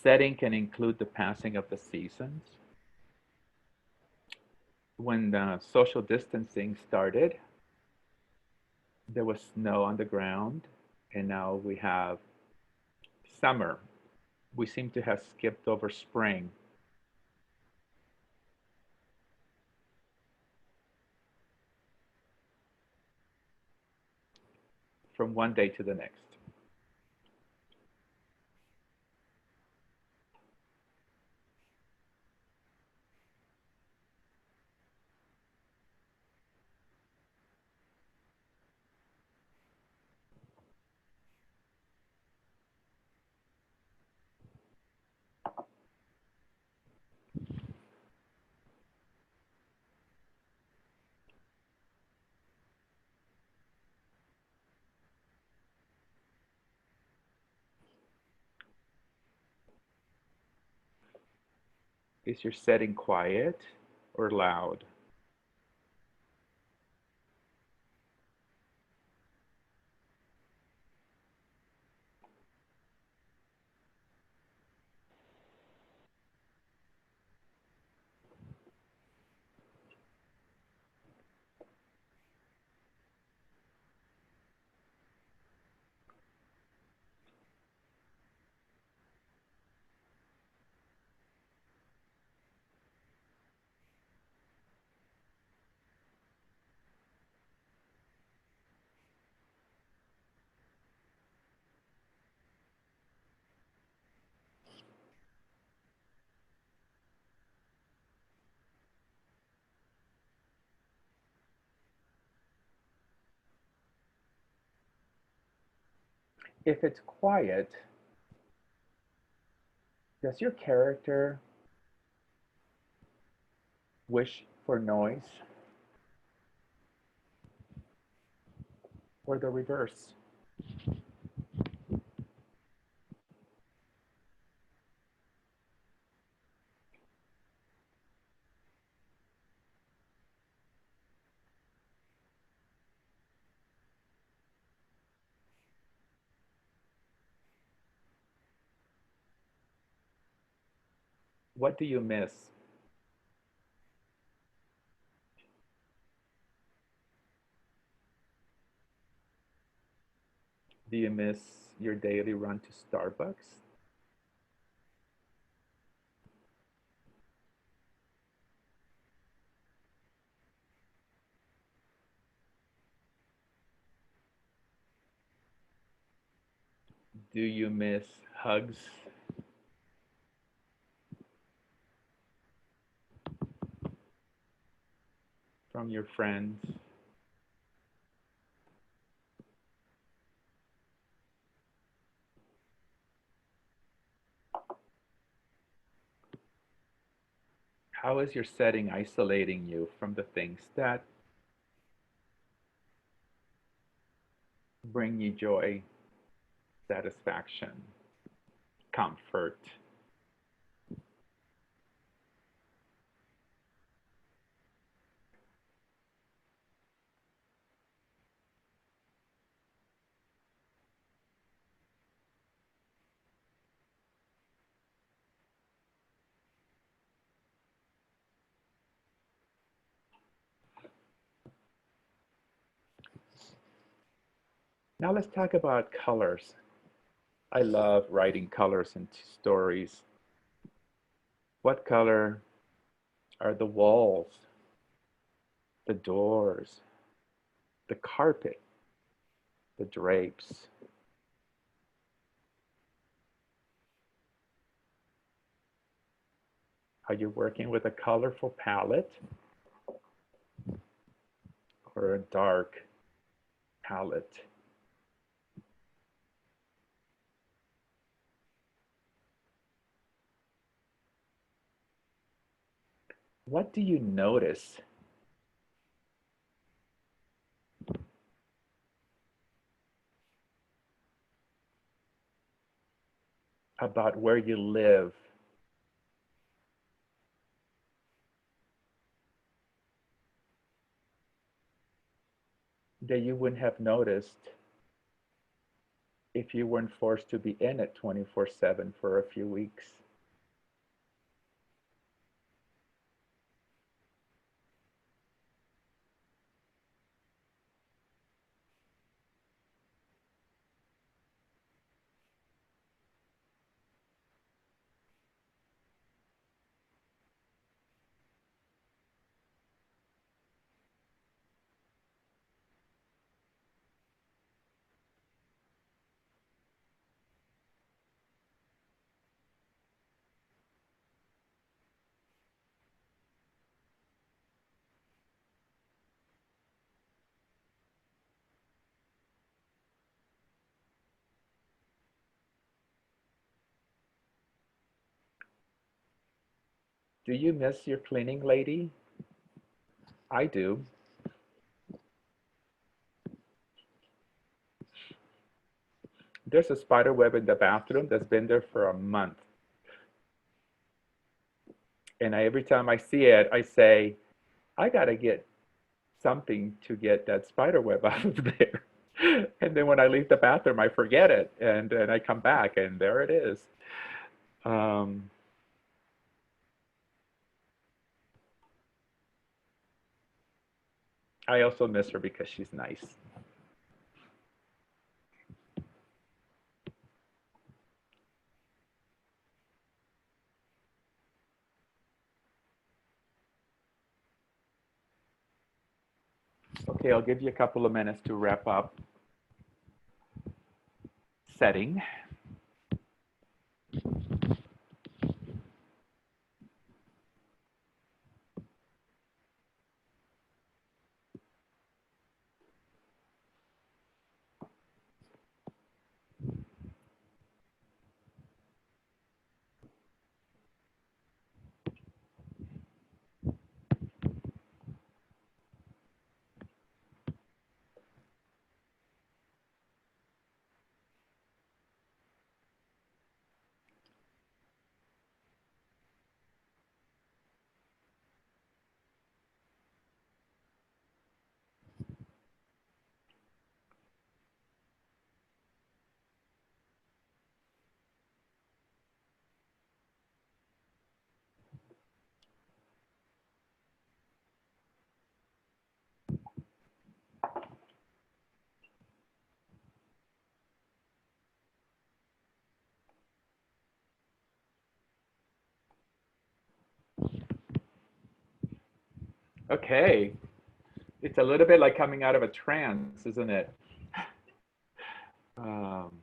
[SPEAKER 2] Setting can include the passing of the seasons. When the social distancing started, there was snow on the ground, and now we have summer. We seem to have skipped over spring from one day to the next. Is your setting quiet or loud? if it's quiet, does your character wish for noise or the reverse? What do you miss? Do you miss your daily run to Starbucks? Do you miss hugs from your friends? How is your setting isolating you from the things that bring you joy, satisfaction, comfort? Now let's talk about colors. I love writing colors into stories. What color are the walls, the doors, the carpet, the drapes? Are you working with a colorful palette or a dark palette? What do you notice about where you live that you wouldn't have noticed if you weren't forced to be in it 24/7 for a few weeks? Do you miss your cleaning lady? I do. There's a spider web in the bathroom that's been there for a month. And every time I see it, I say, I gotta get something to get that spider web out of there. And then when I leave the bathroom, I forget it. And then I come back and there it is. Um, I also miss her because she's nice. Okay, I'll give you a couple of minutes to wrap up setting. Okay. It's a little bit like coming out of a trance, isn't it? Um,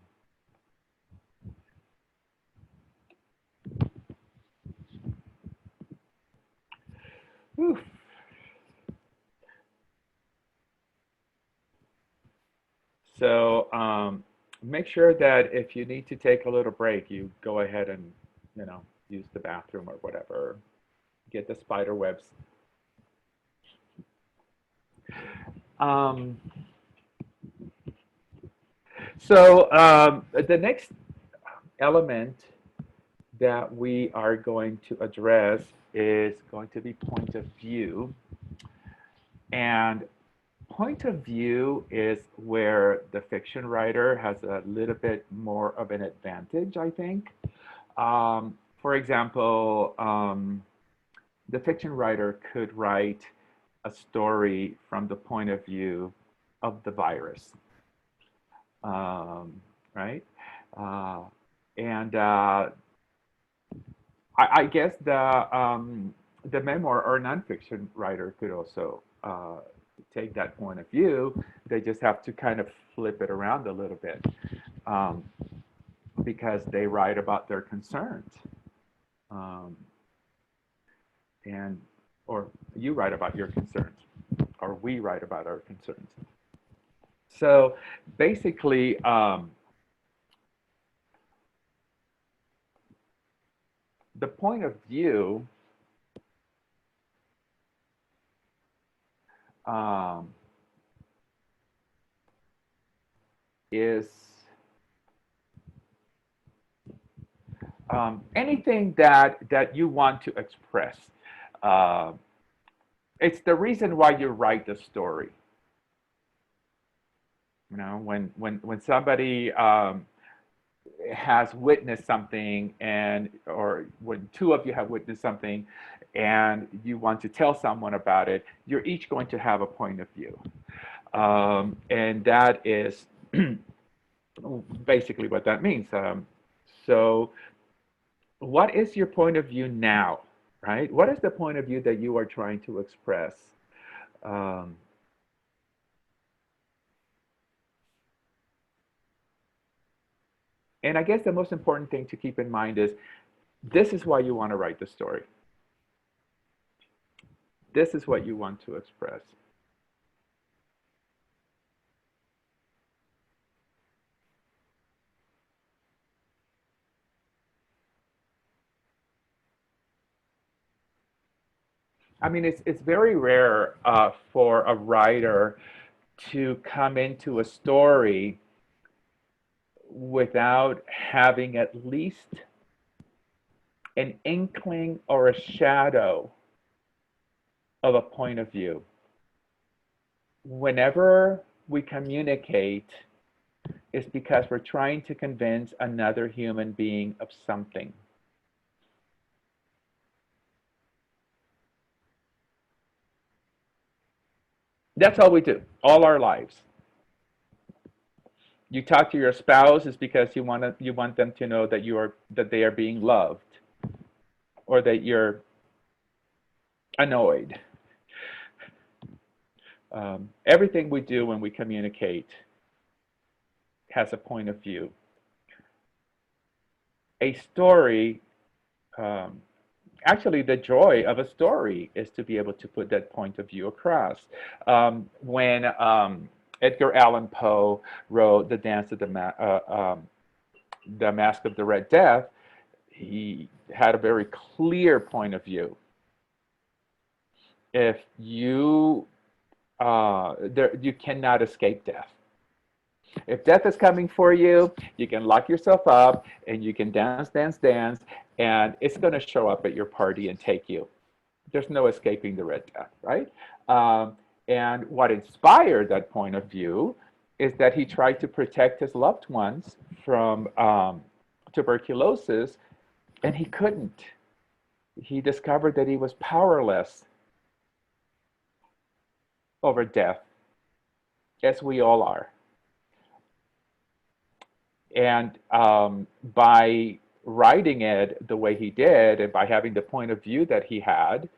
[SPEAKER 2] whew. So make sure that if you need to take a little break, you go ahead and, use the bathroom or whatever. Get the spider webs. Um, the next element that we are going to address is going to be point of view. And point of view is where the fiction writer has a little bit more of an advantage, I think. For example, the fiction writer could write a story from the point of view of the virus, right? And I guess the memoir or nonfiction writer could also take that point of view. They just have to kind of flip it around a little bit because they write about their concerns. Or you write about your concerns, or we write about our concerns. So basically, the point of view is anything that you want to express. It's the reason why you write the story. When somebody has witnessed something, or when two of you have witnessed something and you want to tell someone about it, you're each going to have a point of view. And that is basically what that means. So what is your point of view now, right? What is the point of view that you are trying to express? And I guess the most important thing to keep in mind is this is why you want to write the story. This is what you want to express. I mean, it's very rare for a writer to come into a story without having at least an inkling or a shadow of a point of view. Whenever we communicate, it's because we're trying to convince another human being of something. That's all we do, all our lives. You talk to your spouse is because you want them to know that they are being loved, or that you're annoyed. Everything we do when we communicate has a point of view. A story, actually, the joy of a story is to be able to put that point of view across. When Edgar Allan Poe wrote The Dance of the Mask of the Red Death, he had a very clear point of view. If you cannot escape death. If death is coming for you, you can lock yourself up and you can dance, dance, dance, and it's going to show up at your party and take you. There's no escaping the Red Death, right? And what inspired that point of view is that he tried to protect his loved ones from tuberculosis, and he couldn't. He discovered that he was powerless over death, as we all are. And by writing it the way he did, and by having the point of view that he had,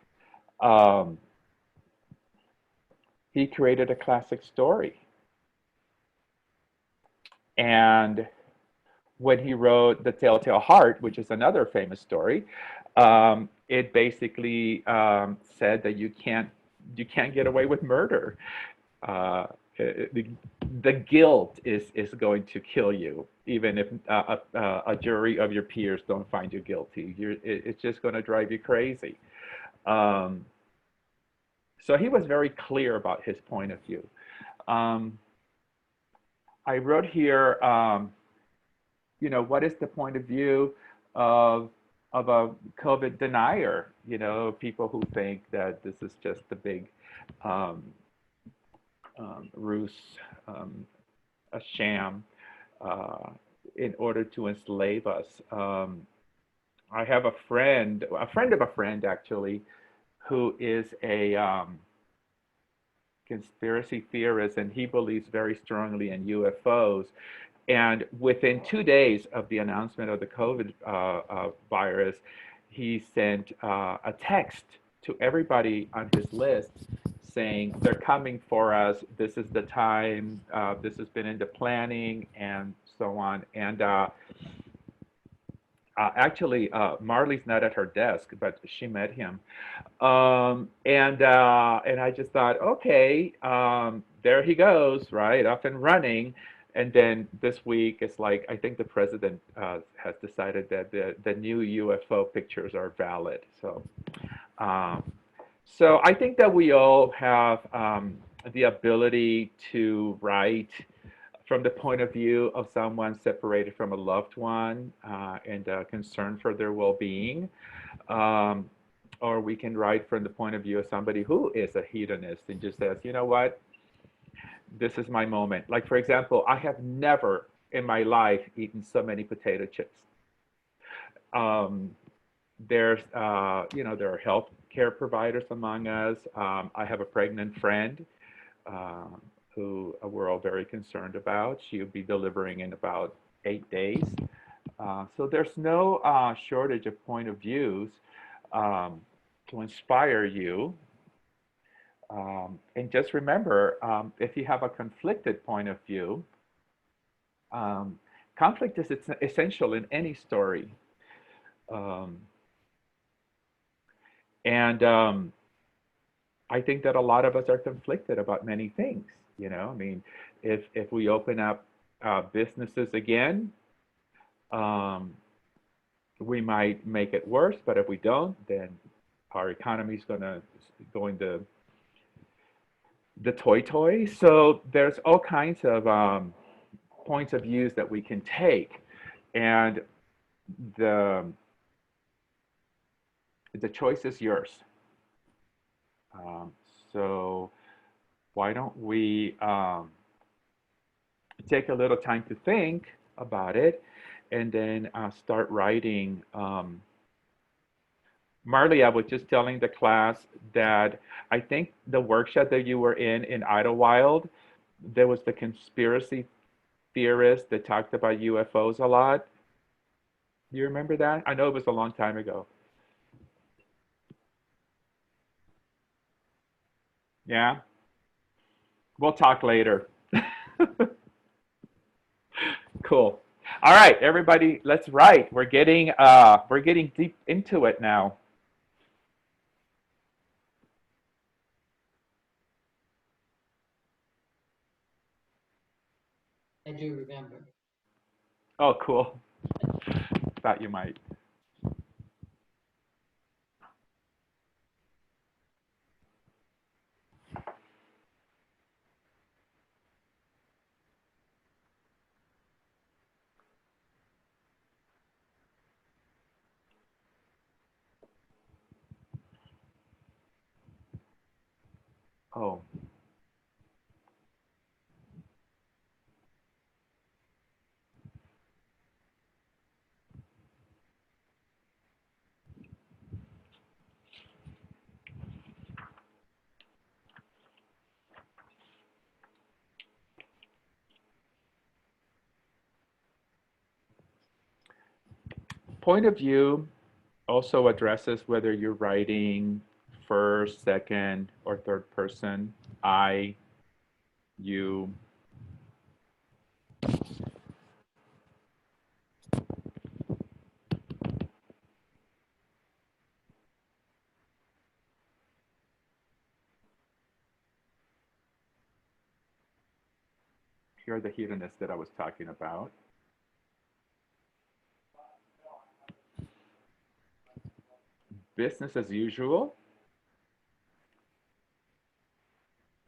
[SPEAKER 2] he created a classic story. And when he wrote The Telltale Heart, which is another famous story, it basically said that you can't get away with murder. Uh, the, the guilt is going to kill you, even if a jury of your peers don't find you guilty. It's just going to drive you crazy. Um, so he was very clear about his point of view. Um, I wrote here, what is the point of view of a COVID denier? People who think that this is just a big ruse, a sham, in order to enslave us. I have a friend of a friend actually, who is a conspiracy theorist, and he believes very strongly in UFOs. And within 2 days of the announcement of the COVID virus, he sent a text to everybody on his list saying, they're coming for us, this is the time, this has been in the planning, and so on. And actually, Marley's not at her desk, but she met him. And I just thought, okay, there he goes, right, up and running. And then this week, it's like, I think the president has decided that the new UFO pictures are valid. So I think that we all have the ability to write from the point of view of someone separated from a loved one and concerned for their well-being. Or we can write from the point of view of somebody who is a hedonist and just says, you know what, this is my moment. Like, for example, I have never in my life eaten so many potato chips. There are healthcare providers among us. I have a pregnant friend who we're all very concerned about. She'll be delivering in about 8 days. So there's no shortage of point of views to inspire you. And just remember, if you have a conflicted point of view, conflict is essential in any story. And I think that a lot of us are conflicted about many things. I mean, if we open up businesses again, we might make it worse, but if we don't, then our economy is going to go into the toy. So there's all kinds of points of views that we can take, and the choice is yours. So why don't we take a little time to think about it, and then start writing. Marley, I was just telling the class that I think the workshop that you were in Idlewild, there was the conspiracy theorist that talked about UFOs a lot. Do you remember that? I know it was a long time ago. Yeah? We'll talk later. Cool. All right, everybody, let's write. We're getting deep into it now.
[SPEAKER 9] I do remember.
[SPEAKER 2] Oh, cool. Thought you might. Oh. Point of view also addresses whether you're writing first, second, or third person. I, you. Here are the hedonists that I was talking about. Business as usual.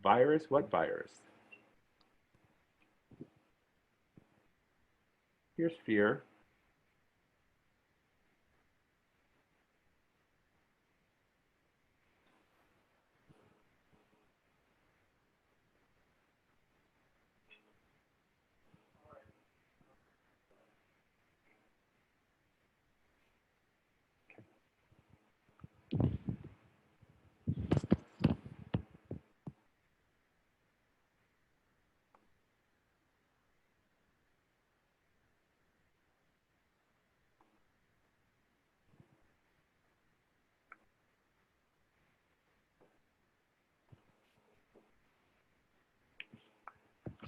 [SPEAKER 2] Virus, what virus? Here's fear.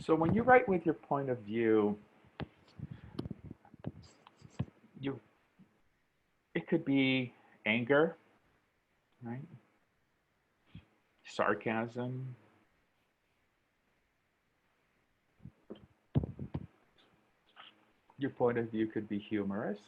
[SPEAKER 2] So when you write with your point of view, you it could be anger, right? Sarcasm. Your point of view could be humorous.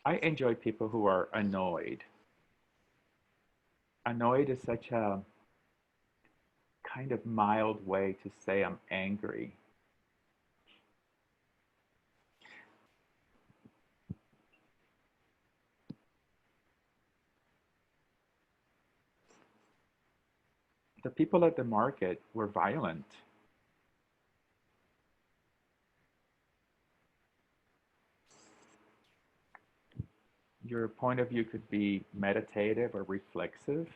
[SPEAKER 2] I enjoy people who are annoyed. Annoyed is such a kind of mild way to say I'm angry. The people at the market were violent. Your point of view could be meditative or reflexive.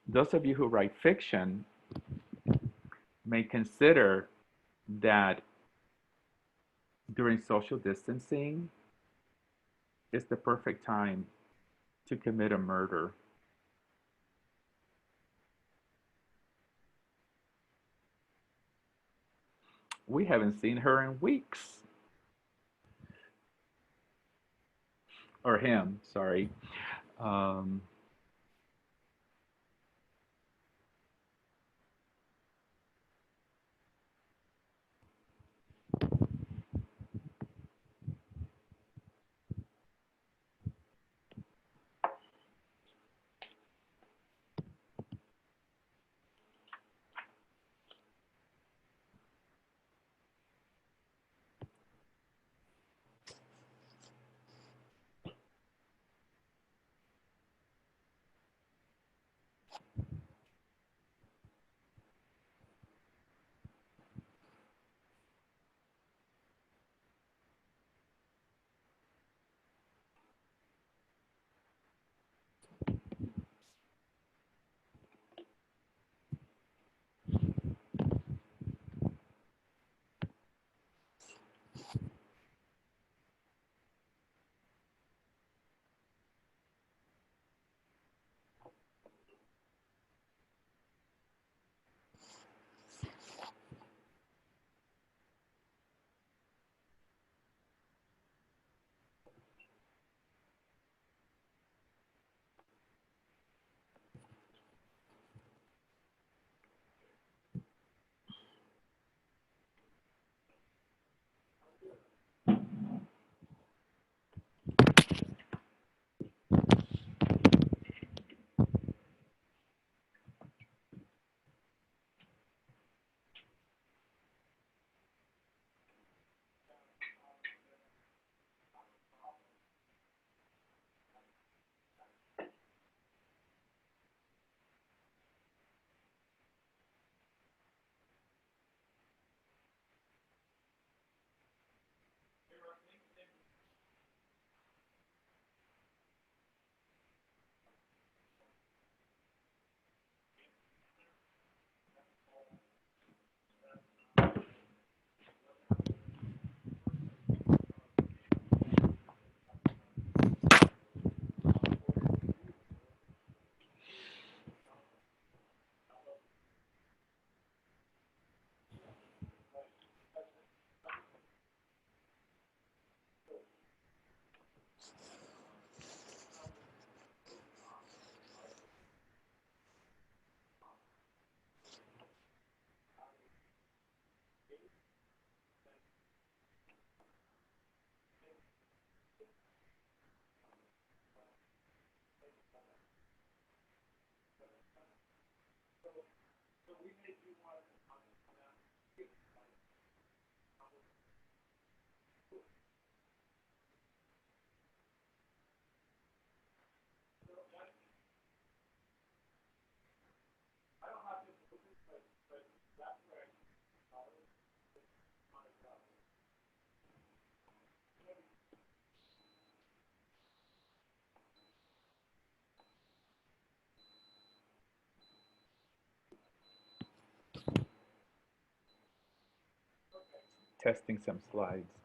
[SPEAKER 2] Those of you who write fiction may consider that during social distancing is the perfect time to commit a murder. We haven't seen her in weeks. Or him, sorry. Um, Testing some slides.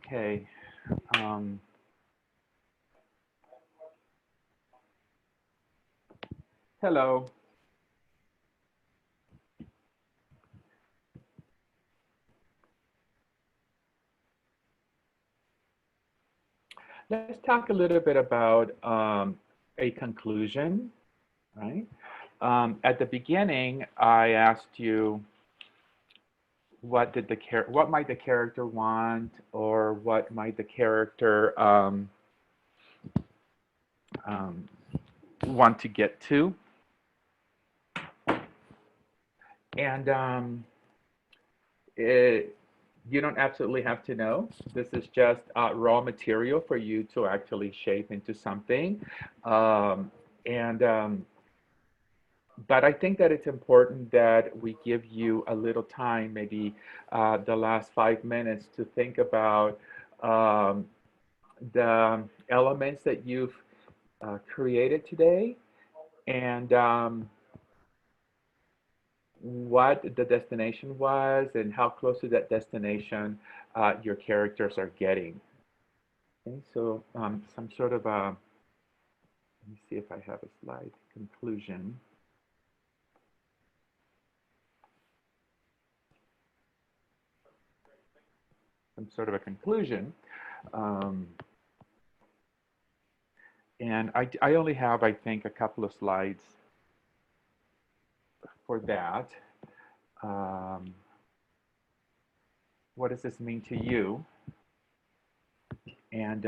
[SPEAKER 2] Okay. Um, Hello. Let's talk a little bit about a conclusion, right? At the beginning, I asked you what might the character want, or what might the character um, want to get to, and you don't absolutely have to know. This is just raw material for you to actually shape into something. And But I think that it's important that we give you a little time, maybe the last 5 minutes, to think about um, the elements that you've created today, and what the destination was and how close to that destination your characters are getting. Okay, so some sort of a, let me see if I have a slide, conclusion. Some sort of a conclusion. And I only have, I think, a couple of slides for that. What does this mean to you? And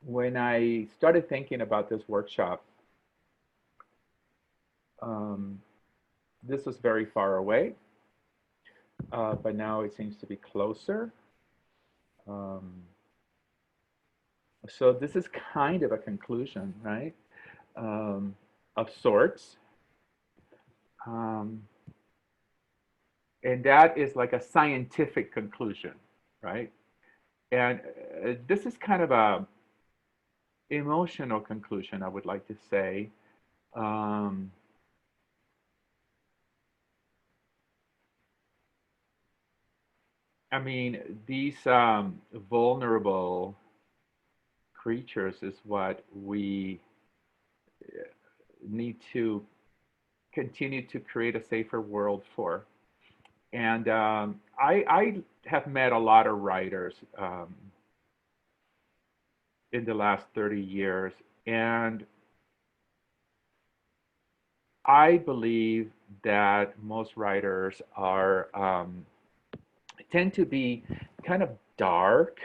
[SPEAKER 2] when I started thinking about this workshop, this was very far away, but now it seems to be closer. So this is kind of a conclusion, right? Of sorts. And that is like a scientific conclusion, right? And this is kind of a emotional conclusion, I would like to say. I mean, these vulnerable creatures is what we need to continue to create a safer world for. And I have met a lot of writers in the last 30 years, and I believe that most writers are tend to be kind of dark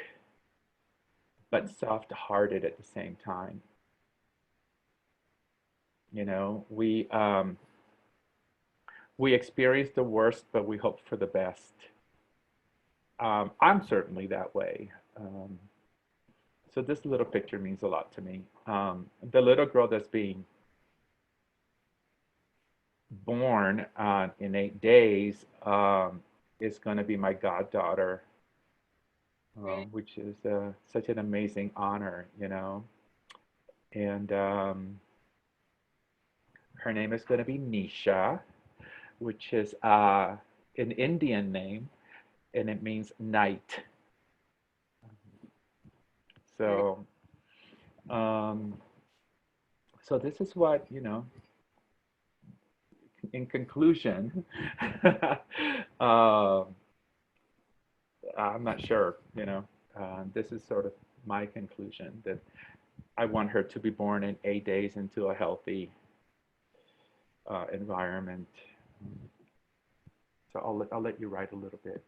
[SPEAKER 2] but soft-hearted at the same time. You know, we experience the worst, but we hope for the best. I'm certainly that way. So this little picture means a lot to me. The little girl that's being born in 8 days is going to be my goddaughter, which is such an amazing honor, you know. And her name is going to be Nisha, which is an Indian name, and it means night. So, so this is what, you know, in conclusion, I'm not sure, you know, this is sort of my conclusion, that I want her to be born in 8 days into a healthy environment. So I'll let you write a little bit.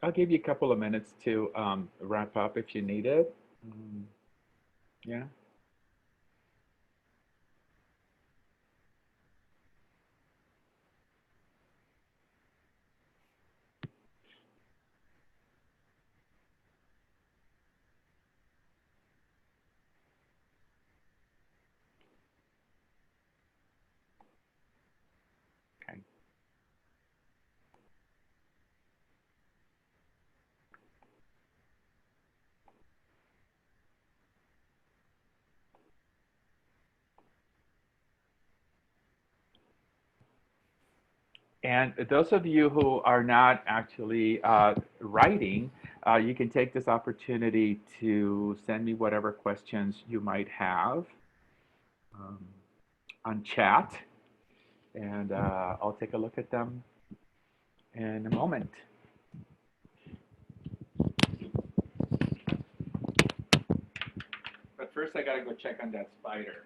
[SPEAKER 2] I'll give you a couple of minutes to wrap up if you need it. Yeah. Okay. And those of you who are not actually writing, you can take this opportunity to send me whatever questions you might have um, on chat, and I'll take a look at them in a moment. But first, I gotta go check on that spider.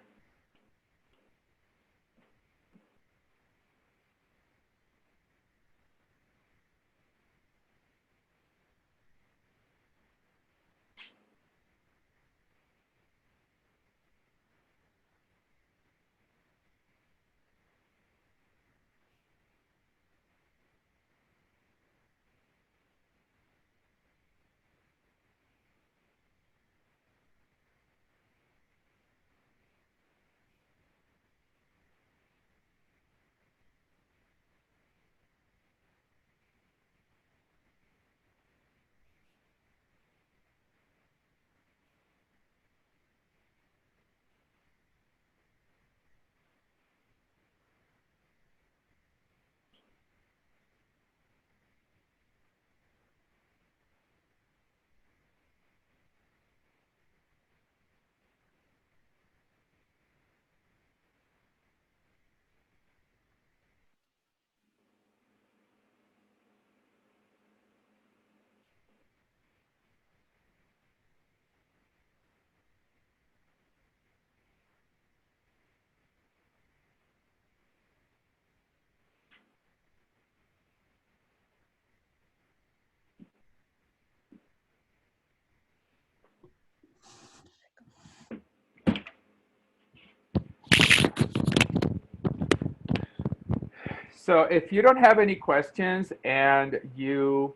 [SPEAKER 2] So if you don't have any questions and you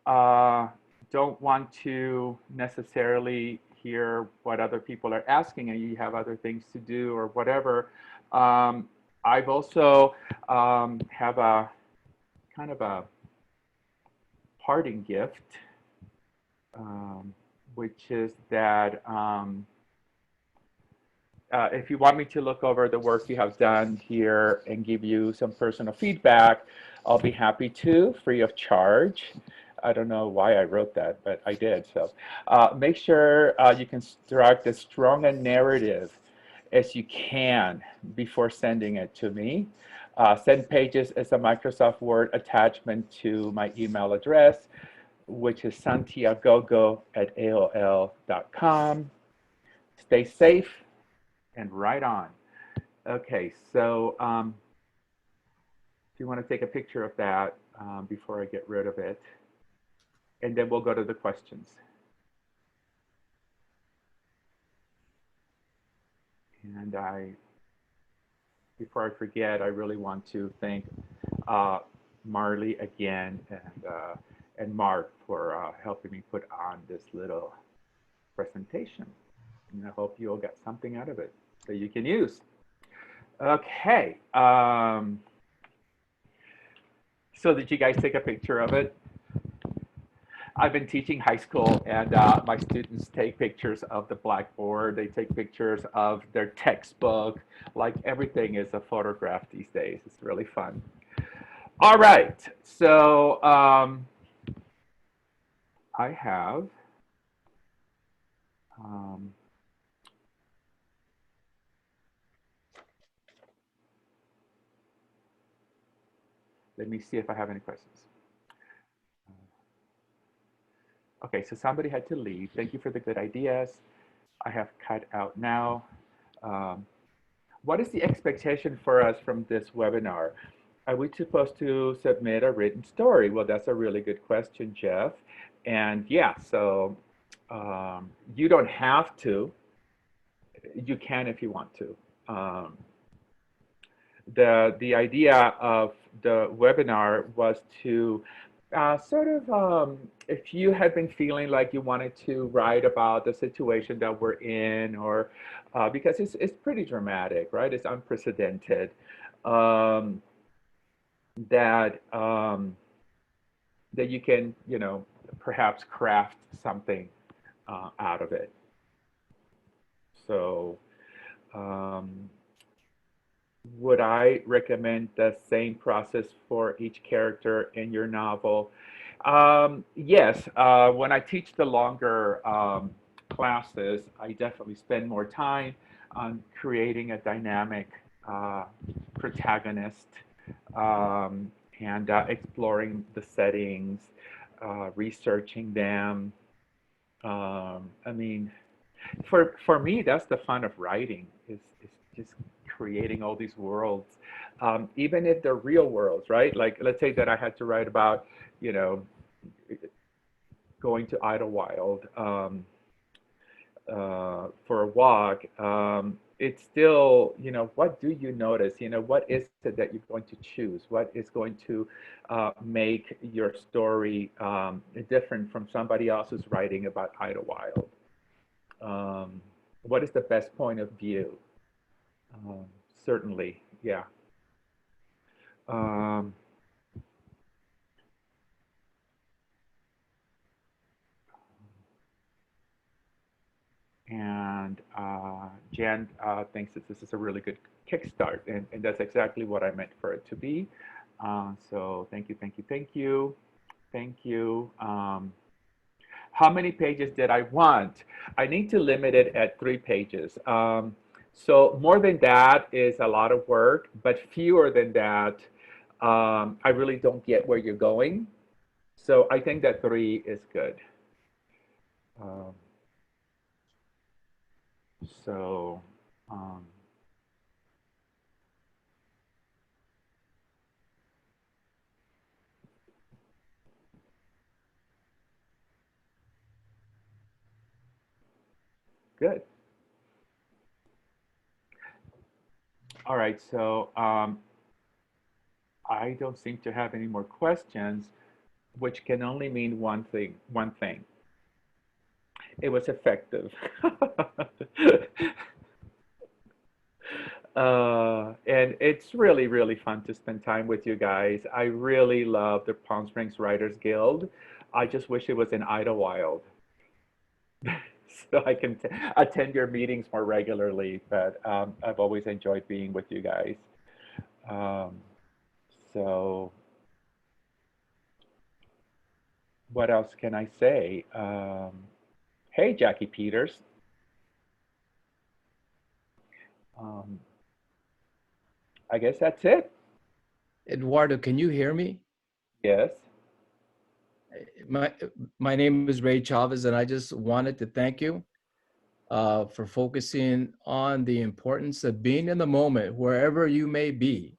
[SPEAKER 2] uh, don't want to necessarily hear what other people are asking and you have other things to do or whatever, I've also have a kind of a parting gift, which is that if you want me to look over the work you have done here and give you some personal feedback, I'll be happy to, free of charge. I don't know why I wrote that, but I did. So make sure you construct as strong a narrative as you can before sending it to me. Send pages as a Microsoft Word attachment to my email address, which is santiago@aol.com. Stay safe and right on. Okay, so if you want to take a picture of that before I get rid of it, and then we'll go to the questions. And before I forget, I really want to thank Marley again and Mark for helping me put on this little presentation. And I hope you all got something out of it that you can use. Okay. So did you guys take a picture of it? I've been teaching high school, and my students take pictures of the blackboard. They take pictures of their textbook. Like everything is a photograph these days. It's really fun. All right. So I have let me see if I have any questions. Okay, so somebody had to leave. Thank you for the good ideas. I have cut out now. What is the expectation for us from this webinar? are we supposed to submit a written story? Well, that's a really good question, Jeff. And yeah, so you don't have to. You can if you want to. Um, the idea of the webinar was to sort of if you had been feeling like you wanted to write about the situation that we're in, or because it's pretty dramatic, right? It's unprecedented. Um, that that you can, perhaps craft something out of it. So, um, would I recommend the same process for each character in your novel? Yes. When I teach the longer classes, I definitely spend more time on creating a dynamic uh, protagonist, and exploring the settings, researching them. I mean, for me, that's the fun of writing is just creating all these worlds, even if they're real worlds, right? Like, let's say that I had to write about, you know, going to Idlewild for a walk. It's still, what do you notice? What is it that you're going to choose? What is going to make your story different from somebody else who's writing about Idlewild? What is the best point of view? Um, Certainly, yeah. Um, and Jan thinks that this is a really good kickstart, and that's exactly what I meant for it to be. So thank you, thank you, thank you, thank you. How many pages did I want? I need to limit it at 3 pages. So more than that is a lot of work, but fewer than that, I really don't get where you're going. So I think that 3 is good. Um, so um, good. All right. So I don't seem to have any more questions, which can only mean one thing. One thing. It was effective. And it's really, really fun to spend time with you guys. I really love the Palm Springs Writers Guild. I just wish it was in Idlewild so I can attend your meetings more regularly. But I've always enjoyed being with you guys. Um, so, what else can I say? Hey, Jackie Peters. Um, I guess that's it.
[SPEAKER 11] Eduardo, can you hear me?
[SPEAKER 2] Yes.
[SPEAKER 11] My my name is Ray Chavez, and I just wanted to thank you for focusing on the importance of being in the moment, wherever you may be.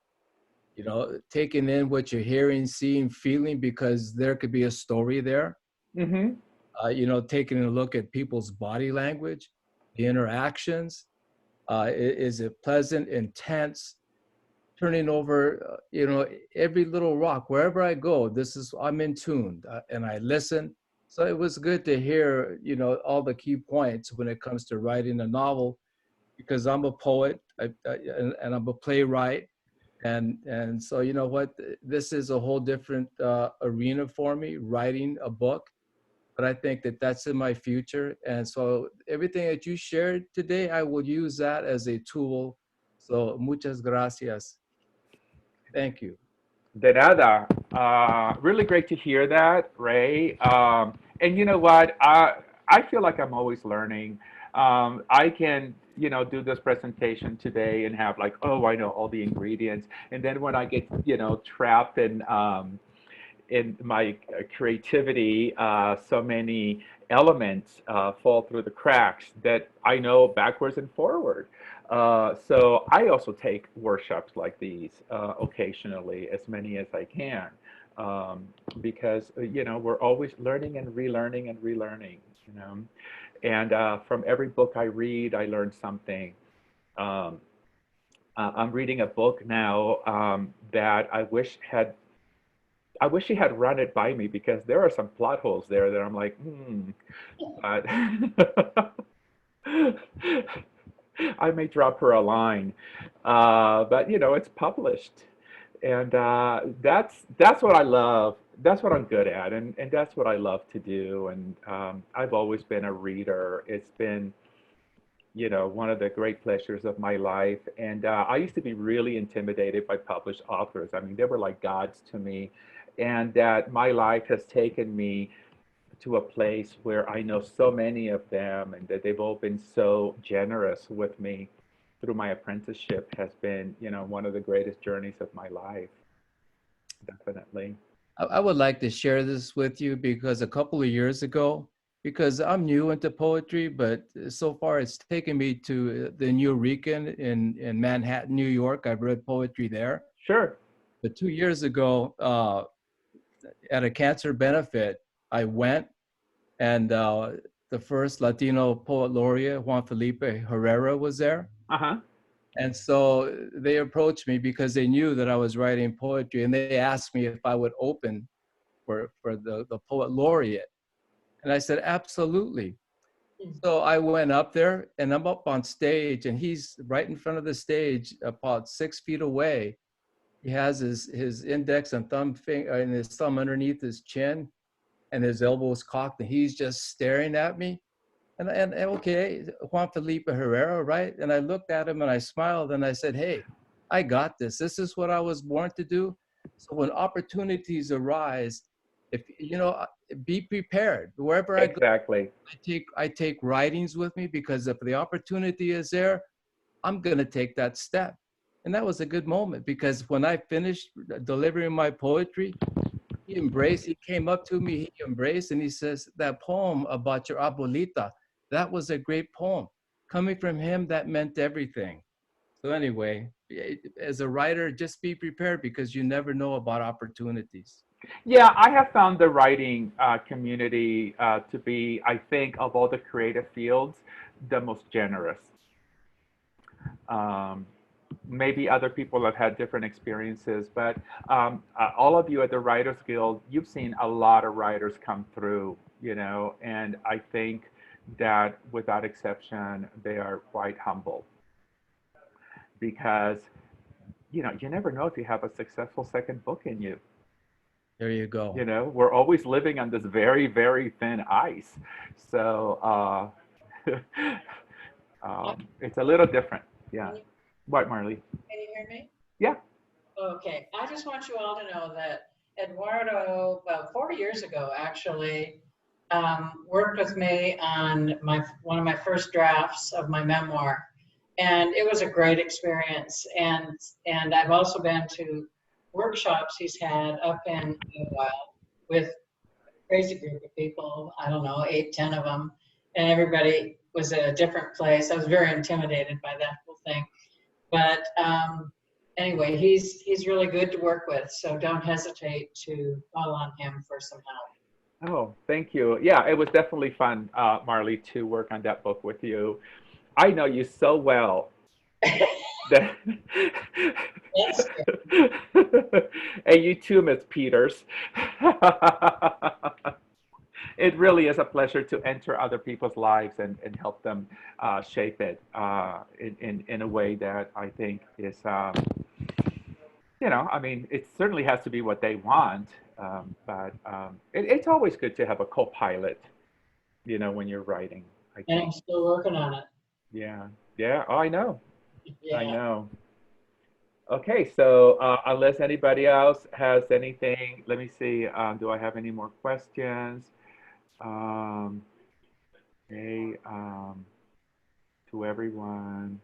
[SPEAKER 11] Taking in what you're hearing, seeing, feeling, because there could be a story there.
[SPEAKER 2] Mm-hmm.
[SPEAKER 11] Taking a look at people's body language, the interactions. Is it pleasant, intense? Turning over, every little rock wherever I go. I'm in tune, and I listen. So it was good to hear, all the key points when it comes to writing a novel, because I'm a poet, and I'm a playwright, and so you know what, this is a whole different arena for me, writing a book. But I think that that's in my future, and so everything that you shared today, I will use that as a tool. So muchas gracias. Thank you.
[SPEAKER 2] De nada. Really great to hear that, Ray. And you know what? I feel like I'm always learning. I can, do this presentation today and have like, oh, I know all the ingredients. And then when I get, trapped in my creativity, so many elements fall through the cracks that I know backwards and forward. So I also take workshops like these occasionally, as many as I can, because we're always learning and relearning, you know. And from every book I read, I learn something. Um, I'm reading a book now that I wish he had run it by me because there are some plot holes there that I'm like, but I may drop her a line. But it's published, and that's what I love. That's what I'm good at, and that's what I love to do. And I've always been a reader. It's been one of the great pleasures of my life. And I used to be really intimidated by published authors. I mean, they were like gods to me. And that my life has taken me to a place where I know so many of them, and that they've all been so generous with me through my apprenticeship has been, one of the greatest journeys of my life. Definitely.
[SPEAKER 11] I would like to share this with you because a couple of years ago, because I'm new into poetry, but so far it's taken me to the New Rican in Manhattan, New York. I've read poetry there.
[SPEAKER 2] Sure.
[SPEAKER 11] But 2 years ago, at a cancer benefit, I went, and the first Latino poet laureate, Juan Felipe Herrera, was there.
[SPEAKER 2] Uh-huh.
[SPEAKER 11] And so they approached me because they knew that I was writing poetry, and they asked me if I would open for the poet laureate. And I said, absolutely. So I went up there, and I'm up on stage, and he's right in front of the stage, about 6 feet away. He has his index and thumb finger and his thumb underneath his chin, and his elbows cocked, and he's just staring at me. And okay, Juan Felipe Herrera, right? And I looked at him and I smiled and I said, hey, I got this. This is what I was born to do. So when opportunities arise, be prepared. Wherever I go,
[SPEAKER 2] Exactly.
[SPEAKER 11] I take writings with me, because if the opportunity is there, I'm gonna take that step. And that was a good moment, because when I finished delivering my poetry, he came up to me, he embraced, and he says, that poem about your abuelita, that was a great poem. Coming from him, that meant everything. So anyway, as a writer, just be prepared, because you never know about opportunities.
[SPEAKER 2] Yeah, I have found the writing community to be, I think, of all the creative fields, the most generous. Um, Maybe other people have had different experiences, but all of you at the Writers Guild, you've seen a lot of writers come through, and I think that without exception, they are quite humble, because, you never know if you have a successful second book in you.
[SPEAKER 11] There you go.
[SPEAKER 2] We're always living on this very, very thin ice. So it's a little different. Yeah. What, Marley?
[SPEAKER 12] Can you hear me?
[SPEAKER 2] Yeah.
[SPEAKER 12] Okay. I just want you all to know that Eduardo, about 4 years ago, actually, worked with me on one of my first drafts of my memoir, and it was a great experience. And I've also been to workshops he's had up in Iowa with a crazy group of people. I don't know, 8, 10 of them, and everybody was at a different place. I was very intimidated by that whole thing. But anyway, he's really good to work with, so don't hesitate to call on him for some help.
[SPEAKER 2] Oh, thank you. Yeah, it was definitely fun, Marley, to work on that book with you. I know you so well. that and you too, Miss Peters. It really is a pleasure to enter other people's lives and help them shape it in a way that I think is, I mean, it certainly has to be what they want, but it's always good to have a co-pilot, when you're writing. I
[SPEAKER 12] And
[SPEAKER 2] think.
[SPEAKER 12] I'm still working on it.
[SPEAKER 2] Yeah, yeah. Oh, I know.
[SPEAKER 12] Yeah.
[SPEAKER 2] I know. Okay, so unless anybody else has anything, let me see. Do I have any more questions? Okay, to everyone.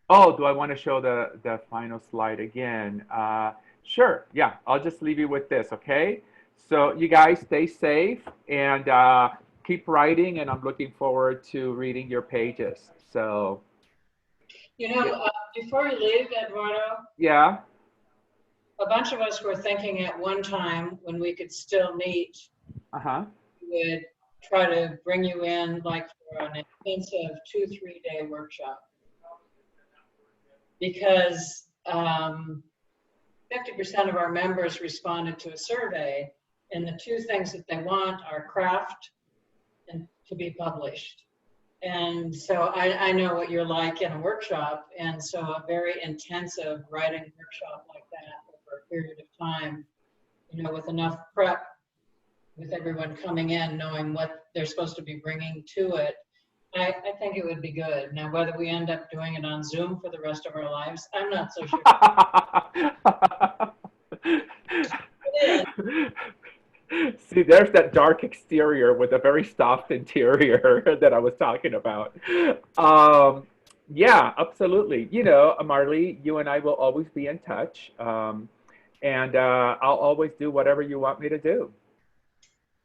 [SPEAKER 2] Oh, do I want to show the final slide again? Sure, yeah, I'll just leave you with this, okay? So you guys stay safe and keep writing, and I'm looking forward to reading your pages. So
[SPEAKER 12] You know, before you leave, Eduardo,
[SPEAKER 2] Yeah.
[SPEAKER 12] a bunch of us were thinking at one time when we could still meet,
[SPEAKER 2] Uh-huh.
[SPEAKER 12] we would try to bring you in like for an intensive 2-3 day workshop. Because 50% of our members responded to a survey, and the two things that they want are craft and to be published. And so I know what you're like in a workshop, and so a very intensive writing workshop like that over a period of time, you know, with enough prep, with everyone coming in knowing what they're supposed to be bringing to it, I think it would be good. Now, whether we end up doing it on Zoom for the rest of our lives, I'm not so sure.
[SPEAKER 2] See, there's that dark exterior with a very soft interior that I was talking about. Yeah, absolutely. You know, Marley, you and I will always be in touch. And I'll always do whatever you want me to do.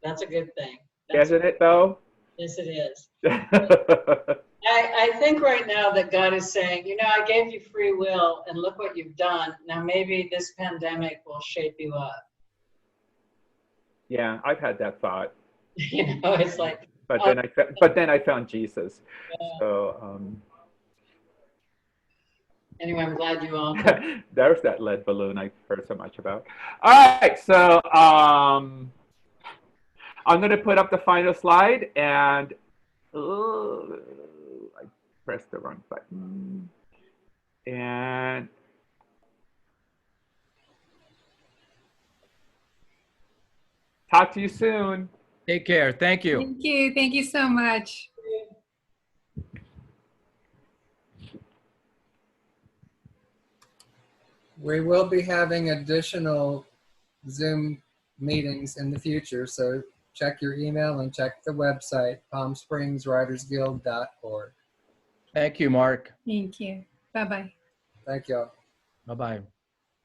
[SPEAKER 12] That's a good thing.
[SPEAKER 2] Isn't it, though?
[SPEAKER 12] Yes, it is. I think right now that God is saying, you know, I gave you free will and look what you've done. Now maybe this pandemic will shape you up.
[SPEAKER 2] Yeah, I've had that thought.
[SPEAKER 12] You know, it's like.
[SPEAKER 2] But then I found Jesus.
[SPEAKER 12] Yeah.
[SPEAKER 2] So
[SPEAKER 12] anyway, I'm glad you all.
[SPEAKER 2] There's that lead balloon I heard so much about. All right, so I'm going to put up the final slide, and I pressed the wrong button. And talk to you soon.
[SPEAKER 11] Take care. Thank you.
[SPEAKER 13] Thank you. Thank you so much.
[SPEAKER 1] We will be having additional Zoom meetings in the future, so check your email and check the website, palmspringswritersguild.org.
[SPEAKER 11] Thank you, Mark.
[SPEAKER 13] Thank you. Bye-bye.
[SPEAKER 1] Thank you all.
[SPEAKER 11] Bye-bye.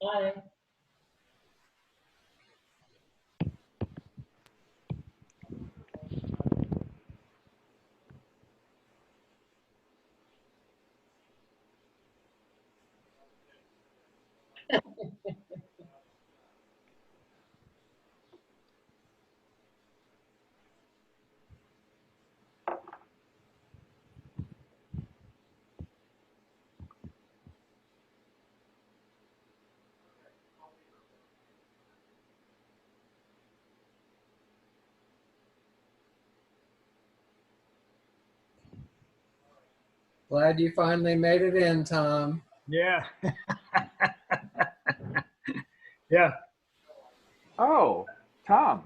[SPEAKER 12] Bye.
[SPEAKER 1] Glad you finally made it in, Tom.
[SPEAKER 14] Yeah. Yeah.
[SPEAKER 2] Oh, Tom.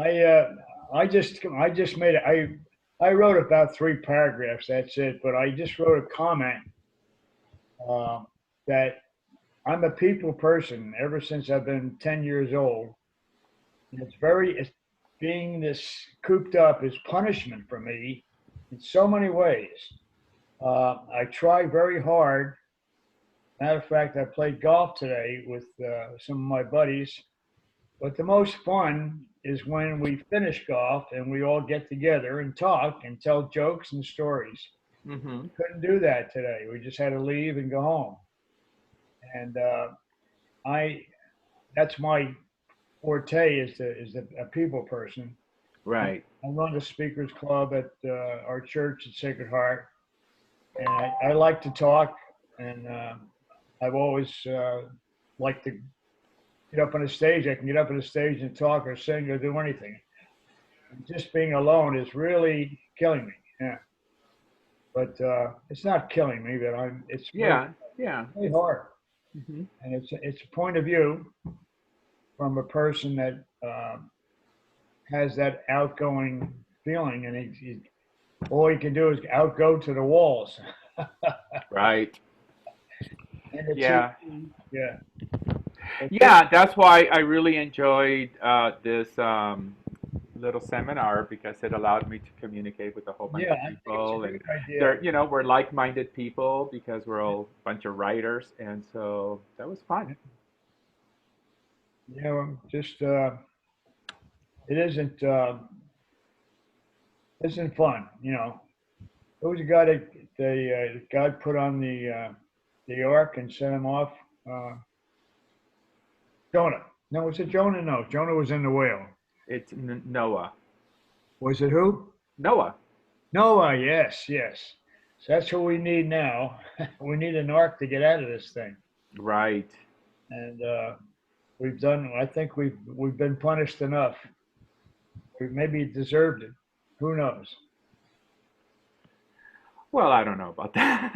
[SPEAKER 14] I just made it. I wrote about 3 paragraphs. That's it. But I just wrote a comment that I'm a people person ever since I've been 10 years old. And it's being this cooped up is punishment for me in so many ways. I try very hard. Matter of fact, I played golf today with some of my buddies. But the most fun is when we finish golf and we all get together and talk and tell jokes and stories.
[SPEAKER 2] Mm-hmm.
[SPEAKER 14] Couldn't do that today. We just had to leave and go home. And that's my forte is a people person.
[SPEAKER 2] Right.
[SPEAKER 14] I run the speakers club at our church at Sacred Heart, and I like to talk, and I've always liked to get up on a stage. I can get up on a stage and talk or sing or do anything. Just being alone is really killing me. Yeah, but it's not killing me. But it's really hard.
[SPEAKER 2] Mm-hmm.
[SPEAKER 14] And it's a point of view from a person that has that outgoing feeling, and all he can do is outgo to the walls.
[SPEAKER 2] Right.
[SPEAKER 14] And
[SPEAKER 2] Yeah.
[SPEAKER 14] Yeah.
[SPEAKER 2] Yeah, that's why I really enjoyed this little seminar, because it allowed me to communicate with a whole bunch of people, and they're, we're like-minded people because we're all a bunch of writers, and so that was fun.
[SPEAKER 14] Just it isn't fun, There was a guy that God put on the the ark and sent him off. Jonah. No, was it Jonah? No, Jonah was in the whale.
[SPEAKER 2] It's Noah.
[SPEAKER 14] Was it who?
[SPEAKER 2] Noah.
[SPEAKER 14] Noah, yes, yes. So that's what we need now. We need an ark to get out of this thing.
[SPEAKER 2] Right.
[SPEAKER 14] And we've done, I think we've been punished enough. We maybe deserved it. Who knows?
[SPEAKER 2] Well, I don't know about that.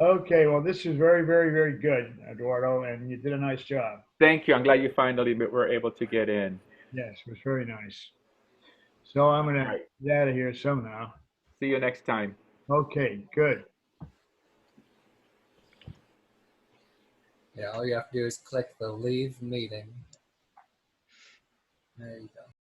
[SPEAKER 14] Okay, well, this is very, very, very good, Eduardo, and you did a nice job.
[SPEAKER 2] Thank you. I'm glad you finally were able to get in.
[SPEAKER 14] Yes, it was very nice. So I'm going to
[SPEAKER 2] Right.
[SPEAKER 14] get out of here somehow.
[SPEAKER 2] See you next time.
[SPEAKER 14] Okay, good.
[SPEAKER 1] Yeah, all you have to do is click the leave meeting. There you go.